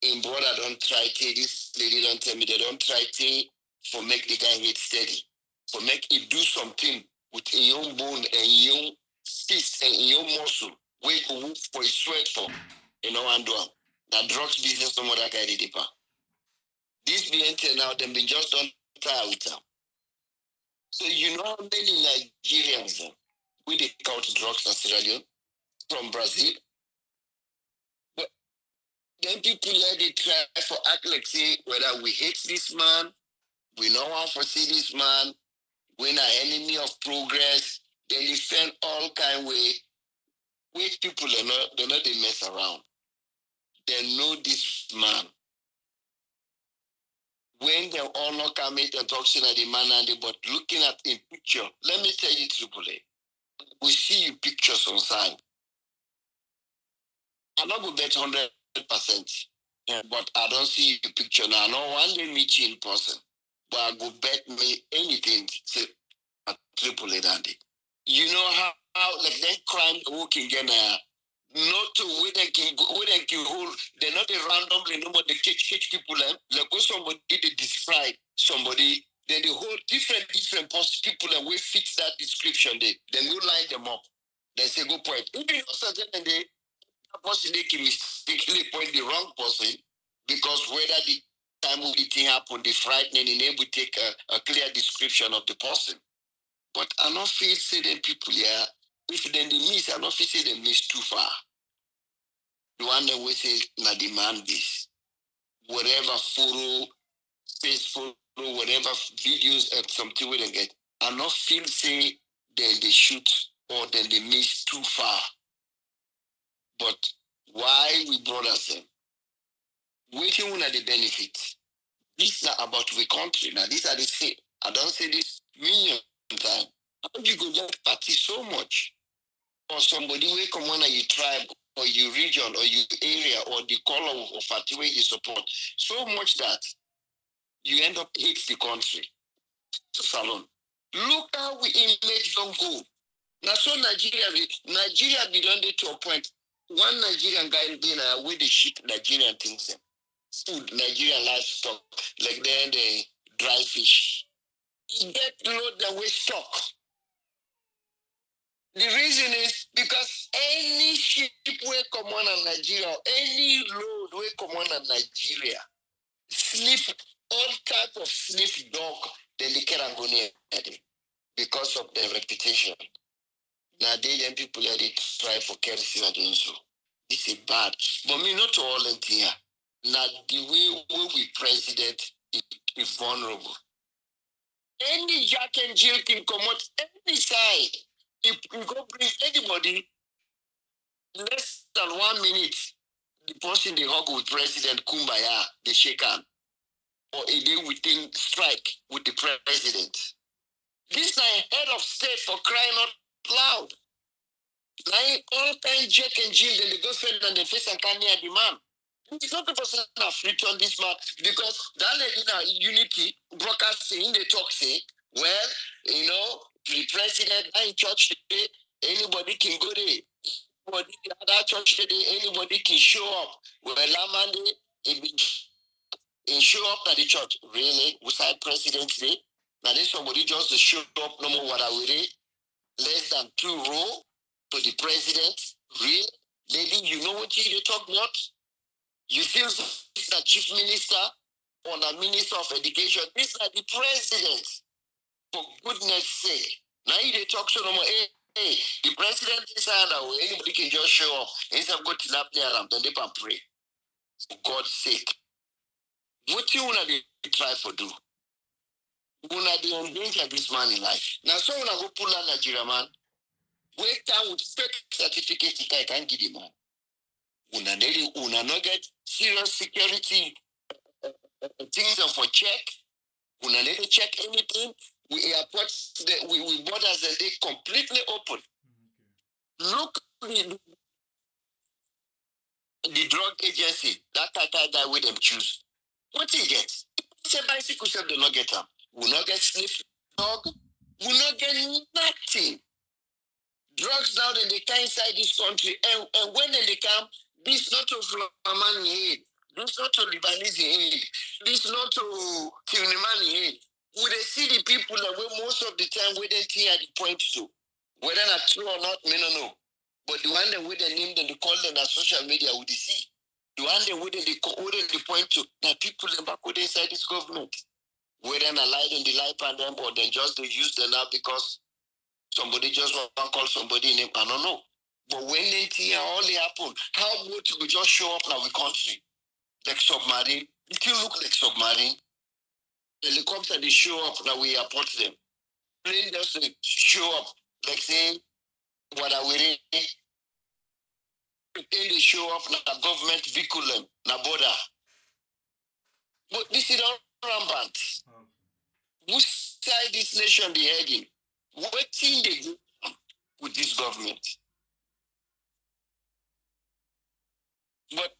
In brother don't try to, this lady don't tell me they don't try to for make the guy hit steady. For make it do something with a young bone and young fist and young muscle. Where you work for his sweat for. You know, and do that drugs business no more that guy did it. This being now, them been just done try with them. So you know how many Nigerians we they count drugs in Sierra Leone from Brazil. But then people here they try for act like say whether we hate this man, we don't want to see this man, we're an enemy of progress, they defend all kind way. Which people are not they mess around. They know this man. When they all not come in and talking at the man and but looking at a picture, let me tell you truthfully, we see you pictures on side. I'm not going to bet 100%, but I don't see your picture now. I know one day meet you in person, but I go bet me anything, say, a triple A dandy. You know how like that crime working again, not to where they can hold, they're not a randomly number they catch people like when somebody they describe somebody, then they hold different people and we fix that description then we line them up. They say go point. Even also then they person they can mistakenly point the wrong person because whether the time of the thing happened, they frightening and able to take a clear description of the person. But I not feel say them people here, if then they miss, I not feel say they miss too far. The one that we say na demand this. Whatever photo, face photo, whatever videos and something we don't get. I not feel say then they shoot or then they miss too far. But why we brothers them? Waiting on the benefits. This is about the country. Now these are the things. I don't say this million times. How do you go get party so much? Or somebody will come on your tribe or your region or your area or the color of party where you support. So much that you end up hate the country. Salon. Look how we image don't go. Now so Nigeria be done to a point. One Nigerian guy in there with the shit Nigerian things them. food, Nigerian livestock, like then the dry fish. Get load the way stock. The reason is because any ship will come on Nigeria, any load will come on Nigeria, sniff all type of sniff dog, then they can go near it because of their reputation. Now they young people let it try for kerosene against you. This is bad. But me not all in here. Now the way we president is vulnerable. Any Jack and Jill can come out any side. If you go bring anybody less than 1 minute, the person they hug with President Kumbaya, they shake hand. Or a day within strike with the president. This is a head of state for crying out loud. Now all kind Jack and Jill, then they go spend on the face and can near the man. It's not the person that free on this man because that lady now unity broadcasting they talk say, well, you know, the president in church today, anybody can go there. Anybody the other church today, anybody can show up. Well, Monday, it show up at the church. Really? Was I president today? Now there's somebody just to show up no more what I will less than 2 row to the president. Really? Lady, you know what you talk about? You feel the chief minister or the minister of education. These are the presidents. For goodness sake. Now they talk so no more. Hey, the president is under way. Anybody can just show up. Instead of go to nap near them, then they can pray. For God's sake. What you wanna try for do? Una dey endanger this man in life. Now so una go pull out Nigeria man. Wait down with fake certificate I can't give the man. Una not get serious security things for check. Una never check anything. We airports we borders and they completely open. Look the drug agency, that guy with them choose. What he gets? It's a bicycle shop do not get them. We not get sniff dog. We not get nothing. Drugs now then they come inside this country and when they come, this not to Flamani aid, this not to Lebanese aid, this not to Kilimani aid. Would they see the people that we most of the time we didn't see at the point to? Whether not true or not, me no know. But the one that we the name them, they call them on social media, would they see? The one that we the point to, that people in back with inside this government. Whether not lie in the life and them, or then just they use them now because somebody just want to call somebody name, I don't know. But when they see all they happen, how would we just show up now in country? Like submarine. It will look like submarine. Helicopter they show up that we airport them. Plane just show up, like say what are we ready? They show up na government vehicle them, na border. But this is all rampant. Which side this nation they heading? What thing they do with this government? But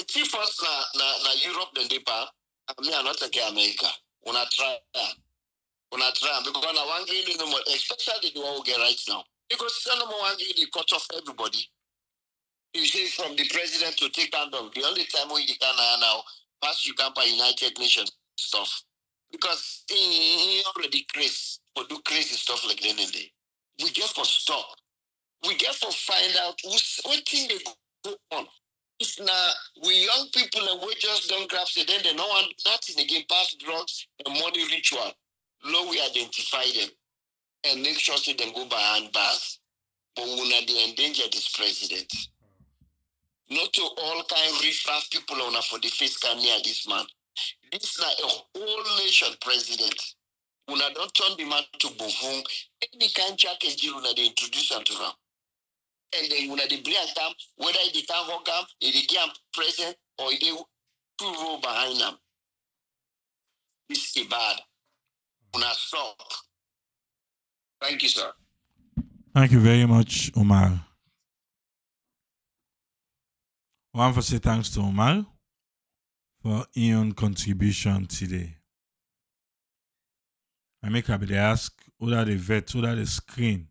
chief us na Europe then they pa. Me are not take America. Una try because I want really no more, especially the one we get right now. Because no more want really cut off everybody. You see, from the president to take hand of the only time we can now pass you can by United Nations stuff. Because he already crazy for do crazy stuff like that in day. We get for stop. We get for find out what thing they go on. If now we young people and we just don't grab it, then they don't want nothing again past drugs and money ritual. Now we identify them and make sure so them go behind bars. But we not they endanger this president. Not to all kind of riffraff people on for the face can near this man. This is not a whole nation president. When I don't turn the man to buffoon, any kind Jack and Jill when they introduce them to them. And then when they bring them, whether they can hug them, if they give them present, or they 2 row behind them. This is bad. When I stop. Thank you, sir. Thank you very much, Omar. I want to say thanks to Omar for his own contribution today. I make up they ask whether the vet, whether the screen.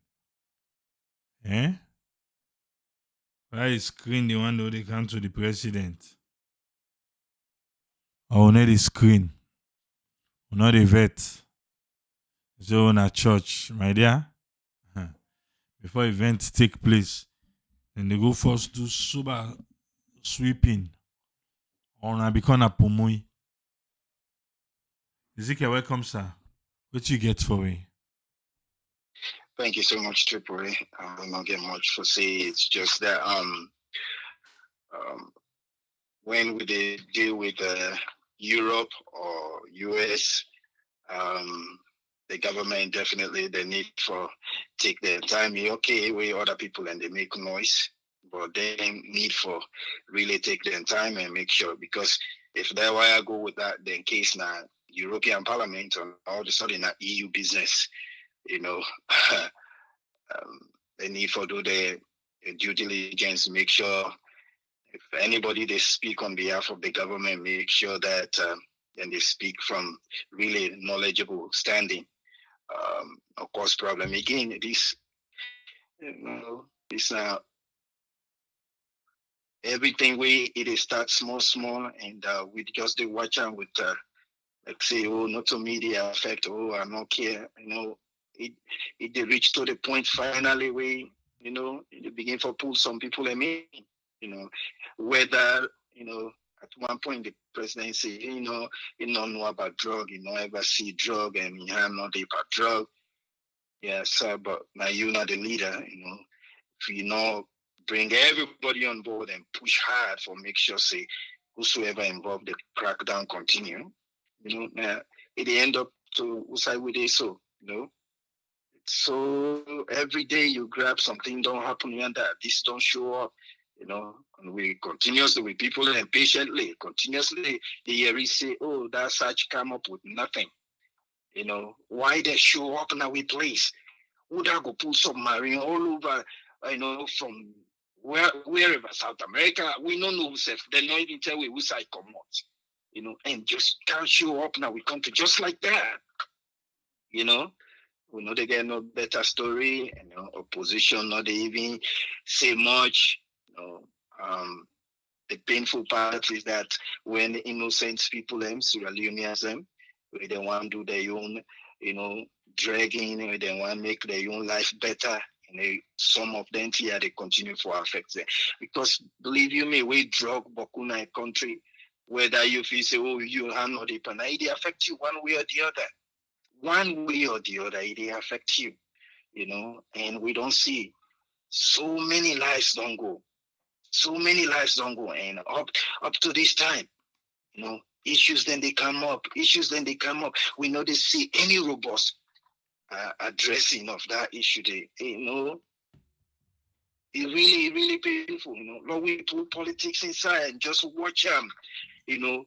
Why is screen the one that they come to the president? or not the screen, or not the vet. So on a church, my dear, before events take place, then they go first do sober sweeping. Or na become a pumui. Ezekiel, welcome, sir. What you get for me? Thank you so much, Triple A. I will not get much for say. It's just that when we deal with Europe or US, the government definitely they need for take their time. Okay, we other people and they make noise, but they need for really take their time and make sure, because if that why I go with that, then case now European Parliament and all of a sudden that EU business, you know, they need for do their due diligence, make sure if anybody they speak on behalf of the government, make sure that and they speak from really knowledgeable standing. Of course, problem again, this, this everything it is start small, and we just the watch out with like say, oh, not to media effect, oh, I don't care, it they reach to the point finally we, they begin for pull some people whether, at one point the president say, you don't know about drug, you don't ever see drug, and you have not about drug. Yeah, sir, but now you're not the leader, if bring everybody on board and push hard for make sure say whosoever involved the crackdown continue, now it end up to side with it, so so every day you grab something don't happen and that this don't show up, and we continuously with people and patiently continuously the year say, oh, that such come up with nothing, why they show up now we place, would I go pull submarine all over, from wherever South America, we don't know who's they not even tell we who side come out, and just can't show up now we come to just like that, we know they get no better story, opposition not even say much, the painful part is that when innocent people Sierra Leoneans where they want to do their own, dragging, where they want to make their own life better, some of them here they continue for affect them. Because believe you me, we drug Bokuna country, whether you feel say, oh, you are not the pan, it affect you one way or the other. One way or the other, it affect you, and we don't see so many lives don't go. So many lives don't go, and up to this time, issues then they come up. We know they see any robust addressing of that issue. It really painful. Lord, we put politics inside and just watch them. You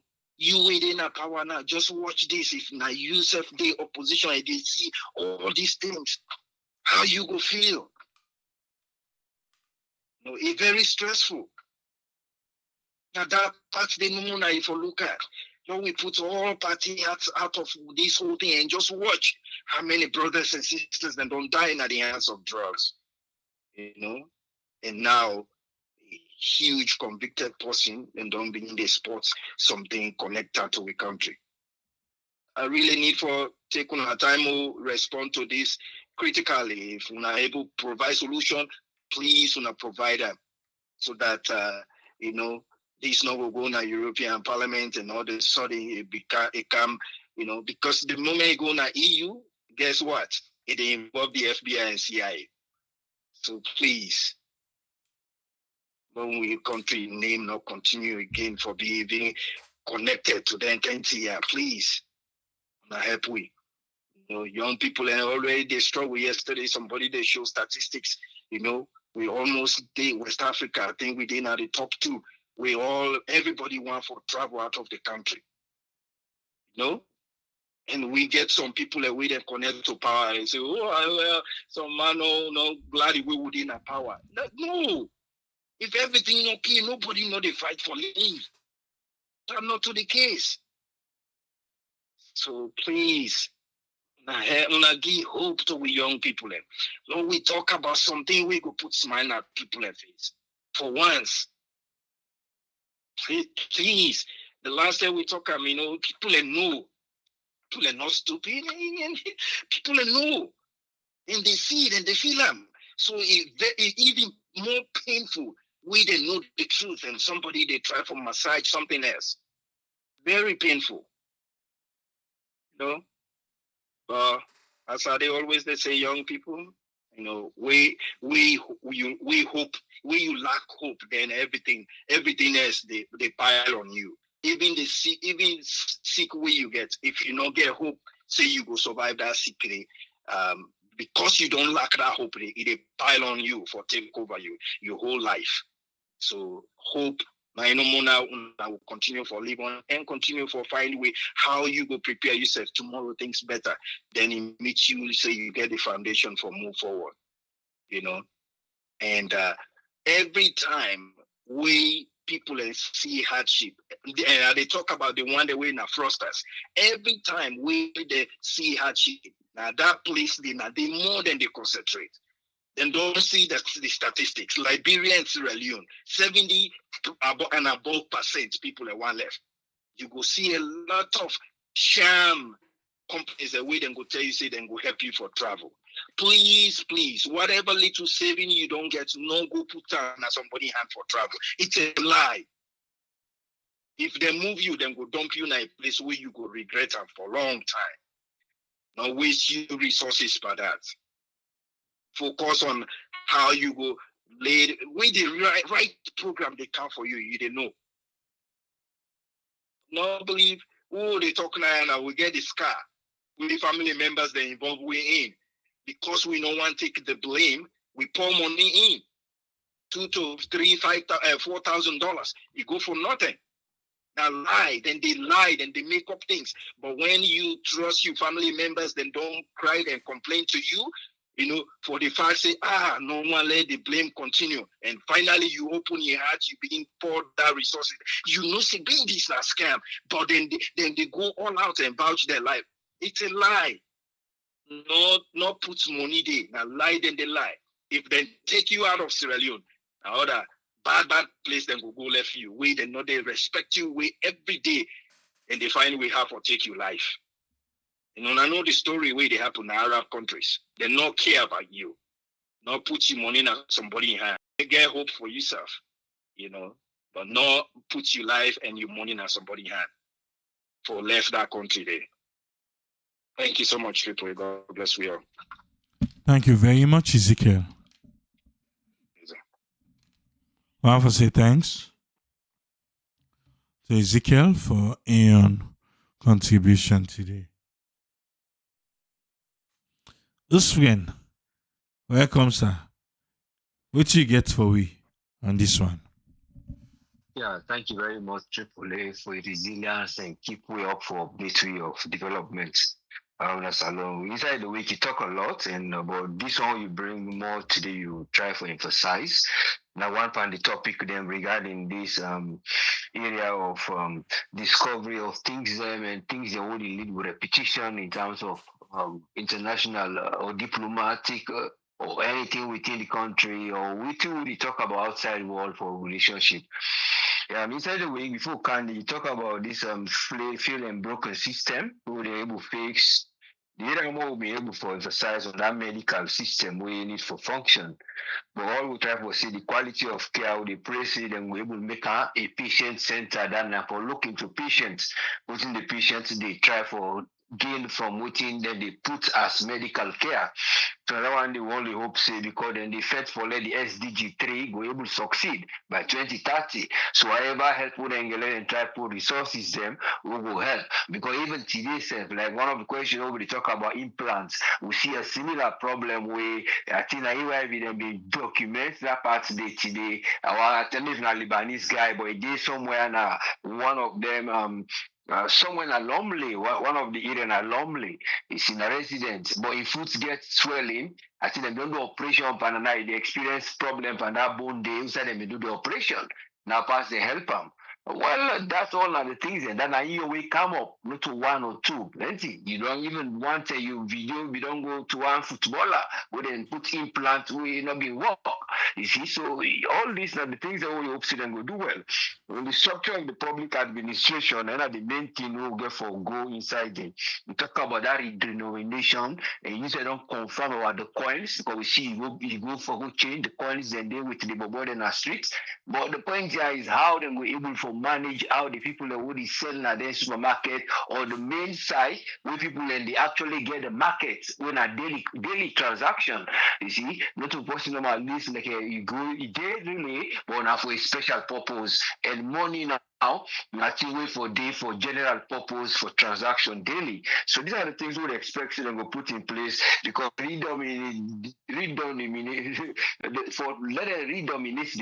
within a power now. Just watch this. If now you self the opposition and they see all these things, how you go feel? It's very stressful. Now that part the number if you look at, we put all party out of this whole thing and just watch how many brothers and sisters that don't die in the hands of drugs, and now a huge convicted person and don't be in the sports something connected to the country. I really need for taking our time to respond to this critically. If we're not able to provide solution, please provide them so that this now will go to European Parliament and all the sudden it come, because the moment it go to EU, guess what? It involve the FBI and CIA. So please, when we country name not continue again for being connected to the entity, please, not help we. Young people are already they struggle. Yesterday, somebody they show statistics. We almost did West Africa. I think we did at the top 2. Everybody want for travel out of the country. And we get some people that we then connect to power and say, oh, well, some man, no, glad we would in a power. No. If everything okay, nobody know they fight for leave. That's not to the case. So please, give hope to we young people. When we talk about something, we go put smile at people face. For once, please, The last time we talk, people know. People are not stupid. People know. And they see it and they feel them. So it's even more painful when they know the truth and somebody they try to massage something else. Very painful. As they always they say, young people, we hope, when you lack hope, then everything else they pile on you. Even sick way you get, if you don't get hope, say you go survive that sickness. Because you don't lack that hope, it pile on you for take over your whole life. So hope, I will continue for live on and continue for find way how you go prepare yourself tomorrow things better. Then it makes you say you get the foundation for move forward. And every time we people see hardship, they talk about the one that we in frosters. Every time we they see hardship, now that place they more than they concentrate. Then don't see the statistics. Liberia and Sierra Leone, 70 and above percent people are one left. You go see a lot of sham companies that way then go tell you, say then go help you for travel. Please, whatever little saving you don't get, no go put on somebody's hand for travel. It's a lie. If they move you, then go dump you in a place where you go regret them for a long time. Not waste your resources for that. Focus on how you go lay with the right program they come for you. You didn't know. Not believe, they talk now we get this car. With the family members they involved we in. Because we don't want to take the blame, we pour money in. $2,000 to $3,000, $4,000. You go for nothing. Now then they make up things. But when you trust your family members, then don't cry and complain to you. For the fact say, no one let the blame continue. And finally you open your heart, you begin pour that resources. Say being this is a scam, but then they go all out and vouch their life. It's a lie. Not put money there. Now lie, then they lie. If they take you out of Sierra Leone, other bad place, then go left you. They know they respect you every day, and they find way how to take your life. I know the story where they happen in Arab countries. They not care about you. Not put your money in somebody's hand. They get hope for yourself, but not put your life and your money in somebody's hand for left that country there. Thank you so much, people. God bless you all. Thank you very much, Ezekiel. I want to say thanks to Ezekiel for his contribution today. Uswen, welcome, sir. What you get for we on this one? Yeah, thank you very much, AAA, for your resilience and keep way up for update of development around us alone. Inside the week, you talk a lot, and about this one you bring more today, you try to emphasize. Now, one part the topic then regarding this area of discovery of things and things that only lead with repetition in terms of international or diplomatic or anything within the country, or we talk about outside world for relationship. Inside the way before you talk about this failed and broken system, who they're able to fix. The other more will be able to emphasize on that medical system where you need for function. But all we try to see the quality of care, the praise it, and we're able to make a patient center than for looking to patients, within the patients they try for gain from within that they put as medical care. So that one they only hope say because then they fed for the SDG 3 go able to succeed by 2030. So however help would and try to put resources them will go help. Because even today like one of the questions over they talk about implants, we see a similar problem where I think I even be document that part today. I tell if not Lebanese guy, but it is somewhere now one of them someone alumni, one of the Iran alumni is in a residence, but if foot get swelling, I think they don't do operation and now they experience problem and that bone day inside them do the operation. Now pass they help them. Well, that's all of the things, and then I we come up not to one or two. Plenty. You don't even want a video. We don't go to one footballer. We then put implant. We not be work. You see, so all these are the things that we hope them will do well. When the structure of the public administration and the main thing we will get for go inside there. We talk about that denomination and you say don't confirm about the coins because we see you go for go change the coins and they with the bobo in the streets. But the point here is how they were able to manage how the people that would sell at their supermarket or the main site where people and they actually get the market when a daily transaction. You see, not to post normal list like you go daily, but now for a special purpose and money now. Nothing wait for day for general purpose for transaction daily. So these are the things we would expect them to put in place because redominate for let it redominate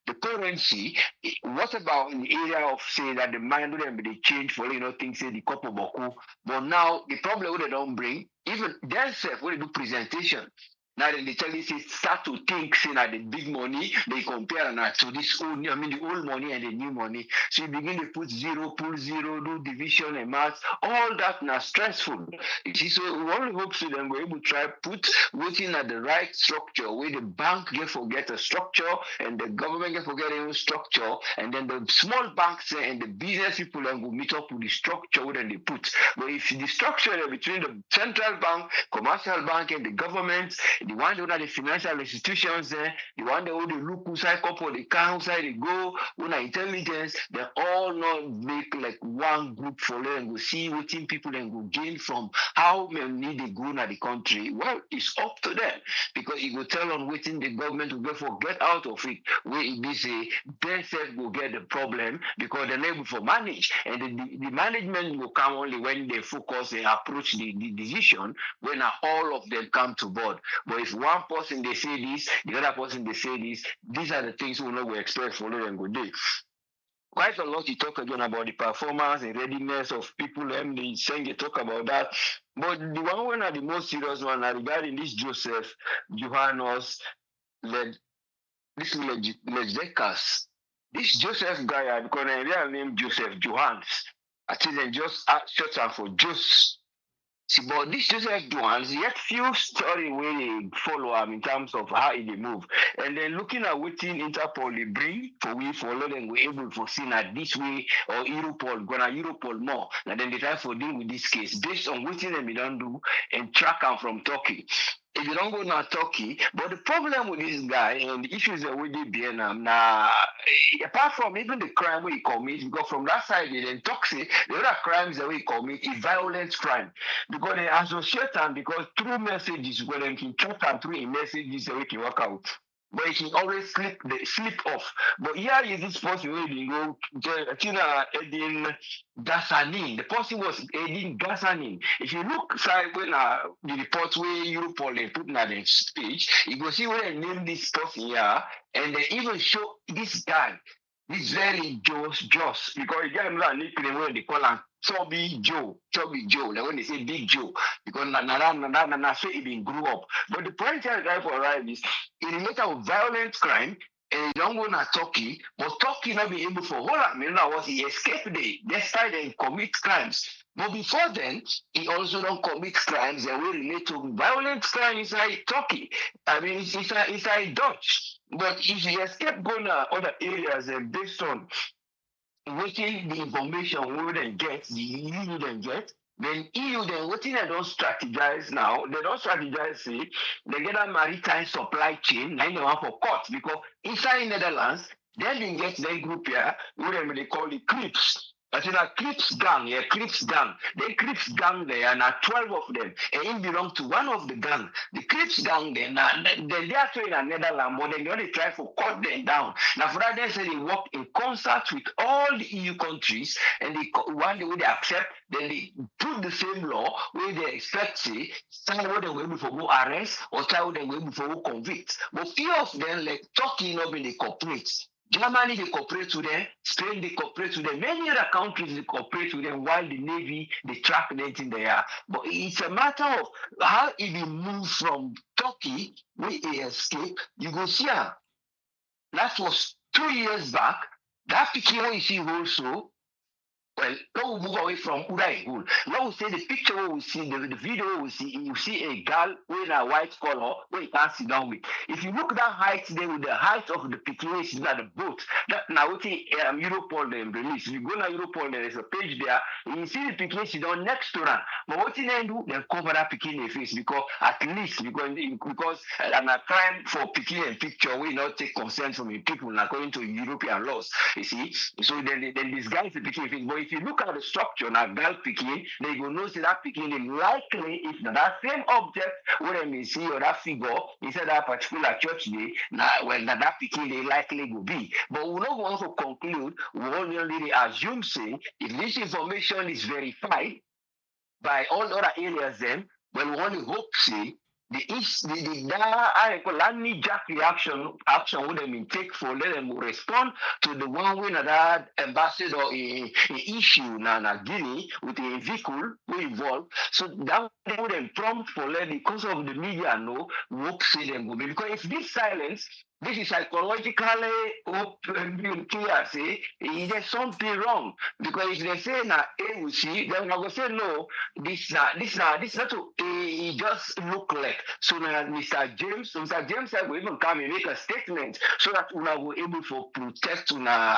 the currency. What about in the area of say that the mind would be change for things say the couple boku, but now the problem they don't bring even themselves when they do presentation. Now they tell you start to think say that the big money they compare now to this old the old money and the new money. So you begin to put zero, pull zero, do division and math, all that now stressful. You see, so we only hope so then we're able to try put waiting at the right structure where the bank get forget a structure and the government get forget a structure and then the small banks and the business people then will meet up with the structure where they put. But if the structure between the central bank, commercial bank and the government, the one that the financial institutions there, the one that the look inside couple, the car outside they go, when intelligence, they all not make like one group for them and go see what people then go gain from how many they go in the country. Well, it's up to them because it will tell on waiting the government to get out of it. Where it be say they self will get the problem because they're able to manage and the management will come only when they focus and approach the decision when all of them come to board. But if one person they say this, the other person they say this, these are the things we know we expect for them good day. Quite a lot you talk again about the performance and readiness of people and the Sengeh talk about that. But the one are the most serious one are regarding this Joseph Johannes Lekkeh. This Joseph guy I because a real name Joseph Johannes. I think they just short time for Joseph. See, but this Joseph Johannes, yet few story where they follow him in terms of how they move. And then looking at what Interpol they bring for we follow them, we're able to see that this way or Europol, gonna Europol more. And then they try for deal with this case based on what them they don't do and track them from Turkey. If you don't go now Turkey, but the problem with this guy and the issues that we did Vietnam now, apart from even the crime we commit, because from that side they then toxic, the other crimes that we commit is violent crime. Because they associate them because through messages, when they can track them through messages that we can work out. But it can always slip off. But here is this person where they go, Edin Gassanin. The person was Edin Gassanin. If you look side when the report where Europol they put on the page, you go see where they name this person here, and they even show this guy, this very Joss, because the guy is a nickname where they call him Chubby Joe, like when they say Big Joe, because so he been grew up. But the point here guy for arrive is in the matter of violent crime, and he don't go to Turkey, but Turkey not be able for hold on, was he escaped despite they commit crimes. But before then, he also don't commit crimes that will relate to violent crime inside Turkey. I mean, it's inside Dutch. But if he escaped going to other areas and based on waiting the information we then get, the EU then get, then EU then waiting they don't strategize now. They don't strategize, see, they get a maritime supply chain, now they want for court because inside Netherlands, then they get their group here, whatever they call the Crips. I think a Crips gang, Crips gang. The Crips gang there, and 12 of them, and he belong to one of the gang. The Crips gang there, they actually in Netherlands, but they only try to cut them down. Now for that, they say they work in concert with all the EU countries, and one way they accept, then they put the same law where they expect, say, some of them will be for go arrest, or some of them will be for go convict. But few of them, like Turkey, not being the corporate. Germany, they cooperate with them. Spain, they cooperate with them. Many other countries, they cooperate with them while the Navy, they track anything they are. But it's a matter of how if you move from Turkey, where they escape, you go see her. That was 2 years back. That picture you see also, Well, now we move away from Uda and Gul. Now we say the picture where we see, the video where we see, you see a girl wearing a white color where you can't sit down with. If you look at that height there with the height of the picture is at the boat, that now what Europol them release. If you go to Europol, there is a page there, and you see the picture sit down next to her. But what they do, they cover that picture in the face because at least because a crime for picking a picture will not take consent from the people according to European laws. You see, so then disguise the picking face. But if you look at the structure now, girl picking, they go know see that picking is likely if that same object where they see or that figure inside that particular church day, now well that picking they likely will be. But we don't want to conclude, we only assume saying if this information is verified by all other areas then, well we only hope say that knee-jerk action would them take for let them respond to the one way that ambassador in issue na Guinea with a vehicle we involved. So that would them prompt for let because of the media know hope say them go because if this silence. This is psychologically clear. Say there's something wrong because if they say na A we see, then I go say no. This not to it just look like. So now Mr. James will even come and make a statement so that una will able to protect una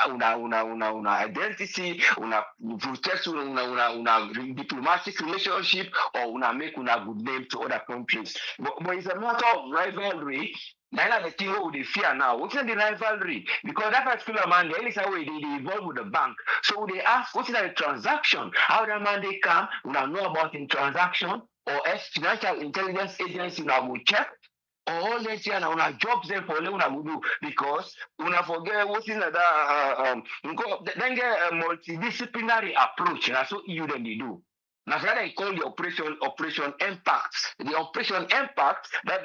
identity, una protect una diplomatic relationship or una make una good name to other countries. But it's a matter of rivalry. Now the thing what they fear now, what's the rivalry? Because that particular man, the only way they involved with the bank. So they ask, what's the transaction? How that man they come, we don't know about in transaction, or as financial intelligence agency now will check. All that year now, jobs there for them will do because we forget what's in that then get a multidisciplinary approach. That's what you then they do. That's what I call the Operation Impact. The Operation Impact, that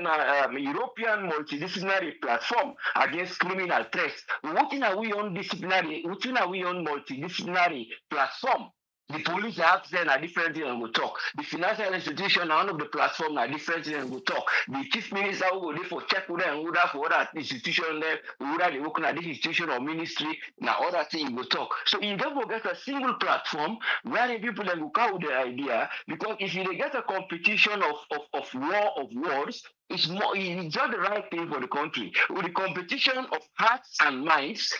European multidisciplinary platform against criminal threats. What are we on multidisciplinary platform? The police have said a different thing and we'll talk. The financial institution, one of the platform are different thing and we'll talk. The chief minister will go there for check with them, would have for other institution there, would have working at this institution or ministry, now other thing will talk. So you don't get a single platform where the people then will come with the idea, because if you get a competition of war of words, it's just the right thing for the country. With the competition of hearts and minds,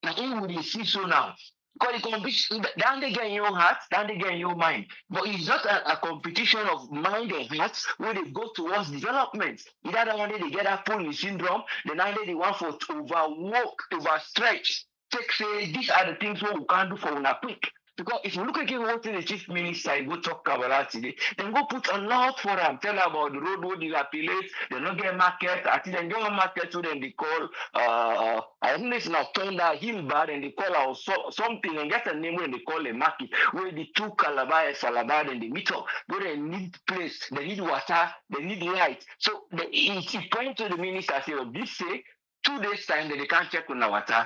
now who will you see so now? Because the competition, then they get in your heart, then they get in your mind. But it's not a competition of mind and hearts where they go towards development. Either one day they get that pulling syndrome, the next day they want for overwork, overstretch. Take say these are the things what we can't do for una quick. Because if you look at what the chief minister go talk about today, then go put a lot for them. Tell them about the road where they appellate, they don't get market. I think they get a market so then they call I think it's now Thunder Hillbad and they call out something and get a name when they call a market where the two Calabar and they meet up. Where they need place, they need water, they need light. So he point to the minister say, well, this say 2 days time that they can't check on the water.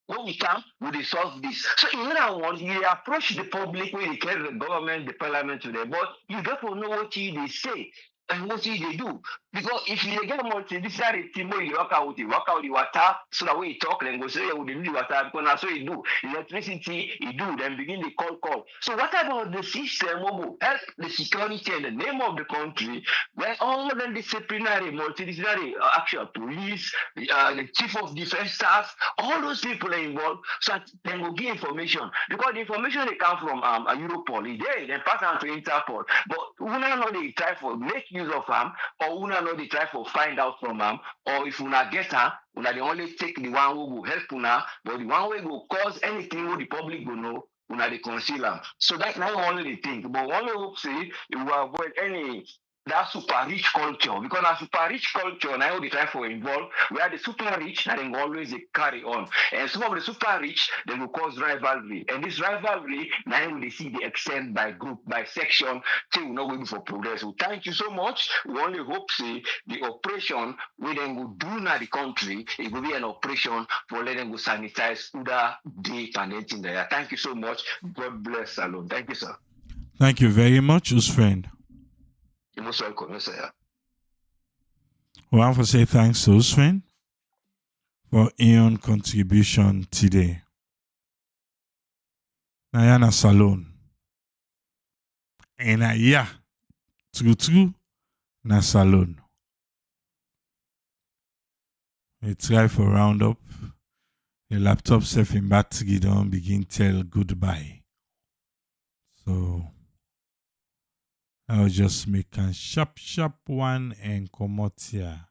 When we come, we solve this. So in other words, you approach the public when you carry the government, the parliament to them, but you got to know what they say and what they do. Because if you get a multidisciplinary team where you work out the water, so that when you talk, then go say, yeah, we need the water, because that's what you do. Electricity, you do, then begin the call. So what about the system will help the security and the name of the country, where all the disciplinary, multidisciplinary action, police, the chief of defense staff, all those people are involved, so that they will give information. Because the information they come from Europol, they pass on to Interpol. But we don't know they try for make use of them, or we don't know they try for find out from them, or if we not get her, we not only take the one who will help una, but the one who will cause anything who the public will know, we not they conceal them. So that's not only the thing, but only hope say you will avoid any that super rich culture, because that super rich culture now they try for involve where the super rich and then always they carry on, and some of the super rich they will cause rivalry, and this rivalry now they see the extent by group, by section, till we not waiting for progress. So thank you so much. We only hope say the operation we then will do now the country, it will be an operation for letting go sanitize Uda day and anything there. Thank you so much. God bless Salon. Thank you, sir. Thank you very much, Usfriend. You're most welcome, yes, sir. We want to say thanks to Usfriend for his contribution today. Nayana Salon. And yeah, true, na salon. We try for roundup. The laptop self in battery don't begin tell goodbye. So I'll just make a sharp one and come out here.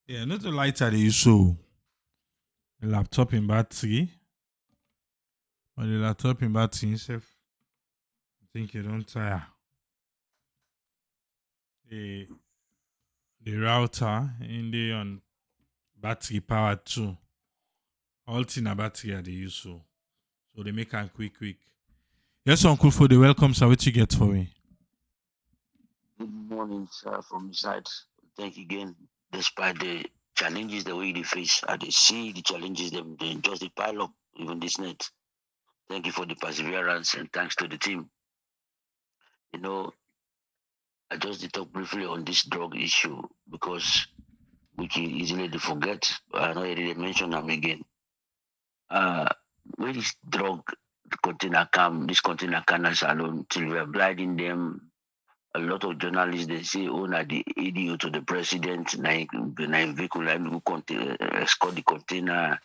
Yeah, not the lighter they use so. The laptop in battery. But the laptop in battery itself, I think you don't tire. The router in the on battery power too. All thing a battery they use so. So they make them quick. Yes, Uncle for the welcome, sir. What you get for me? Good morning, sir, from the side. Thank you again. Despite the challenges the way they face, I they see the challenges them they just the pile up even this night. Thank you for the perseverance and thanks to the team. You know, I just did talk briefly on this drug issue because we can easily forget. I know I didn't mention them again. Where this drug container come, this container can alone, Sylvia Blyden them, a lot of journalists they say, oh, na the idiot to the president, na vehicle, escort the container,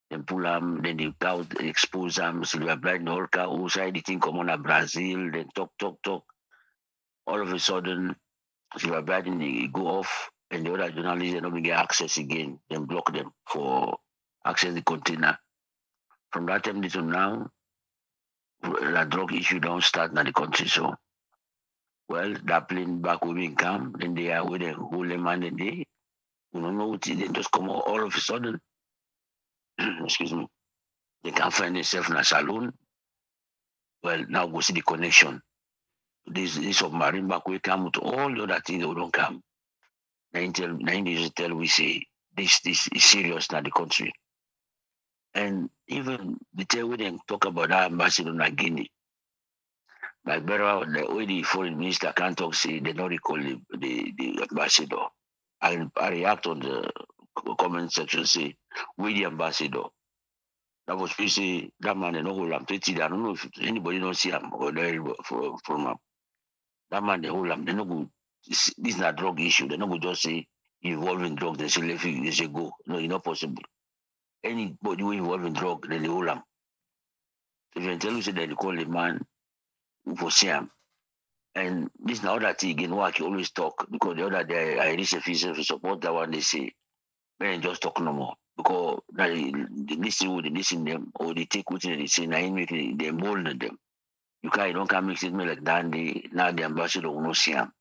then pull them, then they out, expose them, Sylvia Blyden, Orca, outside the thing come on a Brazil, then talk. All of a sudden, Sylvia Blyden they go off, and the other journalists they don't get access again, then block them for access the container. From that time to now, the drug issue don't start in the country, so well, that plane back when we come, then they are with a whole man and they don't know what it is, they just come all of a sudden. Excuse me. They can't find themselves in a saloon. Well, now we see the connection. This submarine back we come with all the other things that don't come. 9 days tell we say this is serious now the country. And even the tell we then talk about our ambassador in Guinea. Like better the way the foreign minister can't talk say they don't recall the ambassador. I react on the comment section say, we the ambassador. That was we say that man they no hold him 20. I don't know if anybody don't see him or there from him. That man they hold him. They no go. This is not drug issue. They no go just say involved in drug. They say let they say go. No, it's not possible. Anybody who involved in drug, then they hold him. If you tell you say that they call a man for see him. And this is the other thing again, what I always talk, because the other day I recently support that one, they say, man, just talk no more. Because they listen them, or they take what they say, now make they embolden them. You don't come make statement like that, now the ambassador will not see them.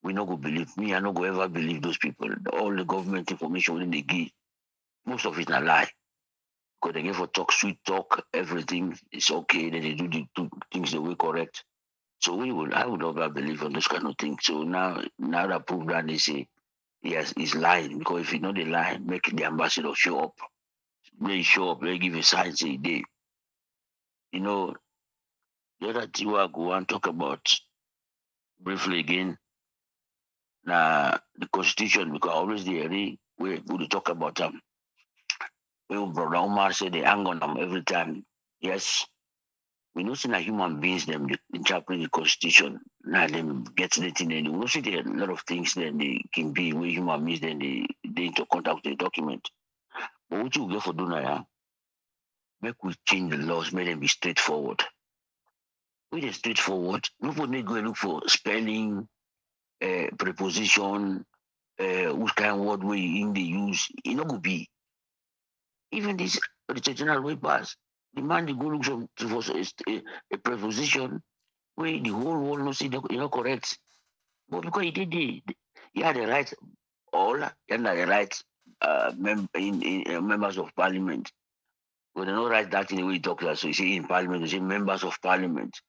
We not go believe, me, I not go ever believe those people. All the government information when they give, most of it is a lie. Because they give for talk, sweet talk, everything is okay, then they do the things the way correct. So I would never believe on those kind of things. So now that prove that they say yes, he's lying because if he know the lie, make the ambassador show up. They show up, they give a sign, say they. You know, the other thing I go and talk about briefly again, now the constitution because always we talk about them. When Brother Omar said they hang on them every time. Yes, we know see na human beings them they interpret the constitution. Now them get the thing and we know see there are a lot of things then they can be where human beings then they into contact with the document. But what you get for doing now, make we change the laws, make them be straightforward. Make them straightforward. Nobody go and look for spelling, preposition, which kind of word we in the use. It not go be. Even this the general way pass. The man they go look for a preposition where the whole world no see you know correct. But because he had the right he had the right members of parliament. But they don't write that in the way he talks. So you see in parliament, they say members of parliament.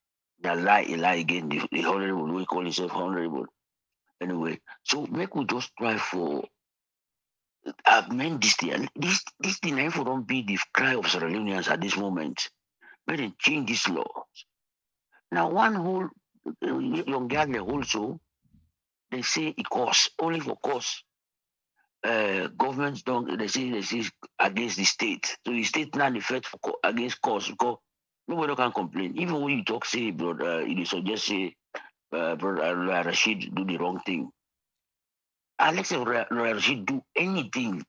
They lie again. The honorable, we call himself honorable. Anyway, so make we just try for amend this thing. And this thing if don't be the cry of Sierra Leoneans at this moment. Make them change this law. Now one whole young girl also they say it costs only for cost. governments don't. They say against the state. So the state now the fight for against cause because nobody can complain. Even when you talk, say, brother, you suggest say, brother Rashid do the wrong thing. Alex Rashid do anything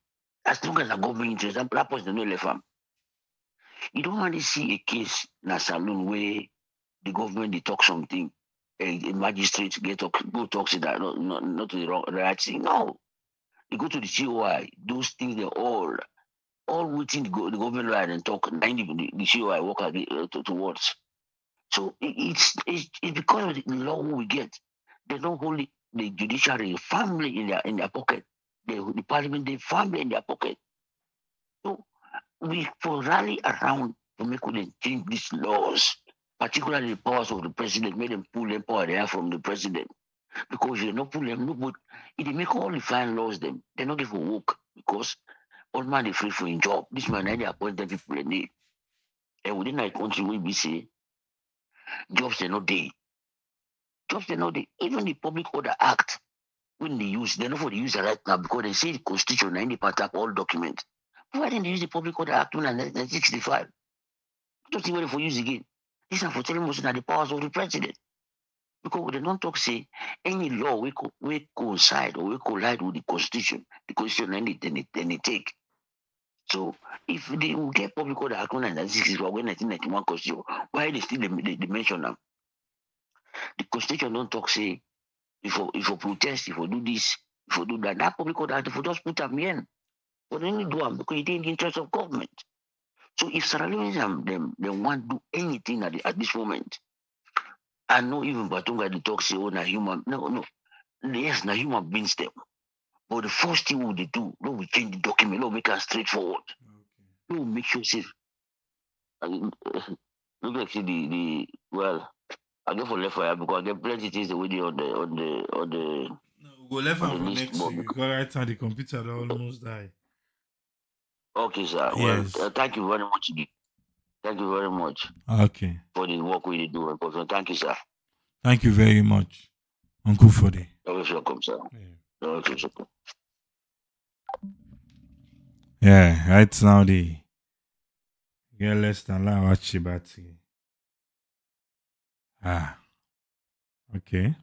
as long as the government interest. That person no left him. You don't want to see a case in a saloon where the government they talk something, a magistrate go talk to that not to the right thing. No, you go to the COI. Those things they all within the government line and talk. 90 the COI work towards. So it's because of the law we get. They don't hold the judiciary family in their pocket. The parliament they family in their pocket. So we for rally around to make them change these laws, particularly the powers of the president, make them pull them power there from the president. Because you not pull them, no, but if they make all the fine laws, them they're not give a work because all man is free for a job. This man they appoint them people they need. And within our country, we say jobs they not there. Jobs they not there. Even the Public Order Act, when they use, they're not for the user right now because they say the constitution and the part of all documents. Why didn't they use the Public Order Act in 1965? Don't see whether for use again. This is for telling us that the powers of the president. Because they don't talk say any law we coincide or we collide with the constitution and they take. So if they will get Public Order Act 1965 when 1991 constitution, why they still they mention them? The constitution don't talk say if you protest, if you do this, if you do that, that Public Order Act, if you just put them in. But they only do them because it ain't the interest of government. So if Sierra Leoneans they want to do anything at this moment, I know even Batunga they talk say, oh, na human. No. Yes, na human beings them. But the first thing we do, no, we change the document, no, make it straightforward. No, make sure say look like see the well, I go for left fire because I get plenty things already on the No, we'll left on am the for list. next week because right now the computer don almost die. Okay, sir. Well, Yes. thank you very much. Thank you very much Okay. for the work we do. Thank you, sir. Thank you very much, Uncle Fode. You're welcome, sir. Yeah. You're welcome. Yeah, right now the get less than la watch Chibati. Ah. Okay.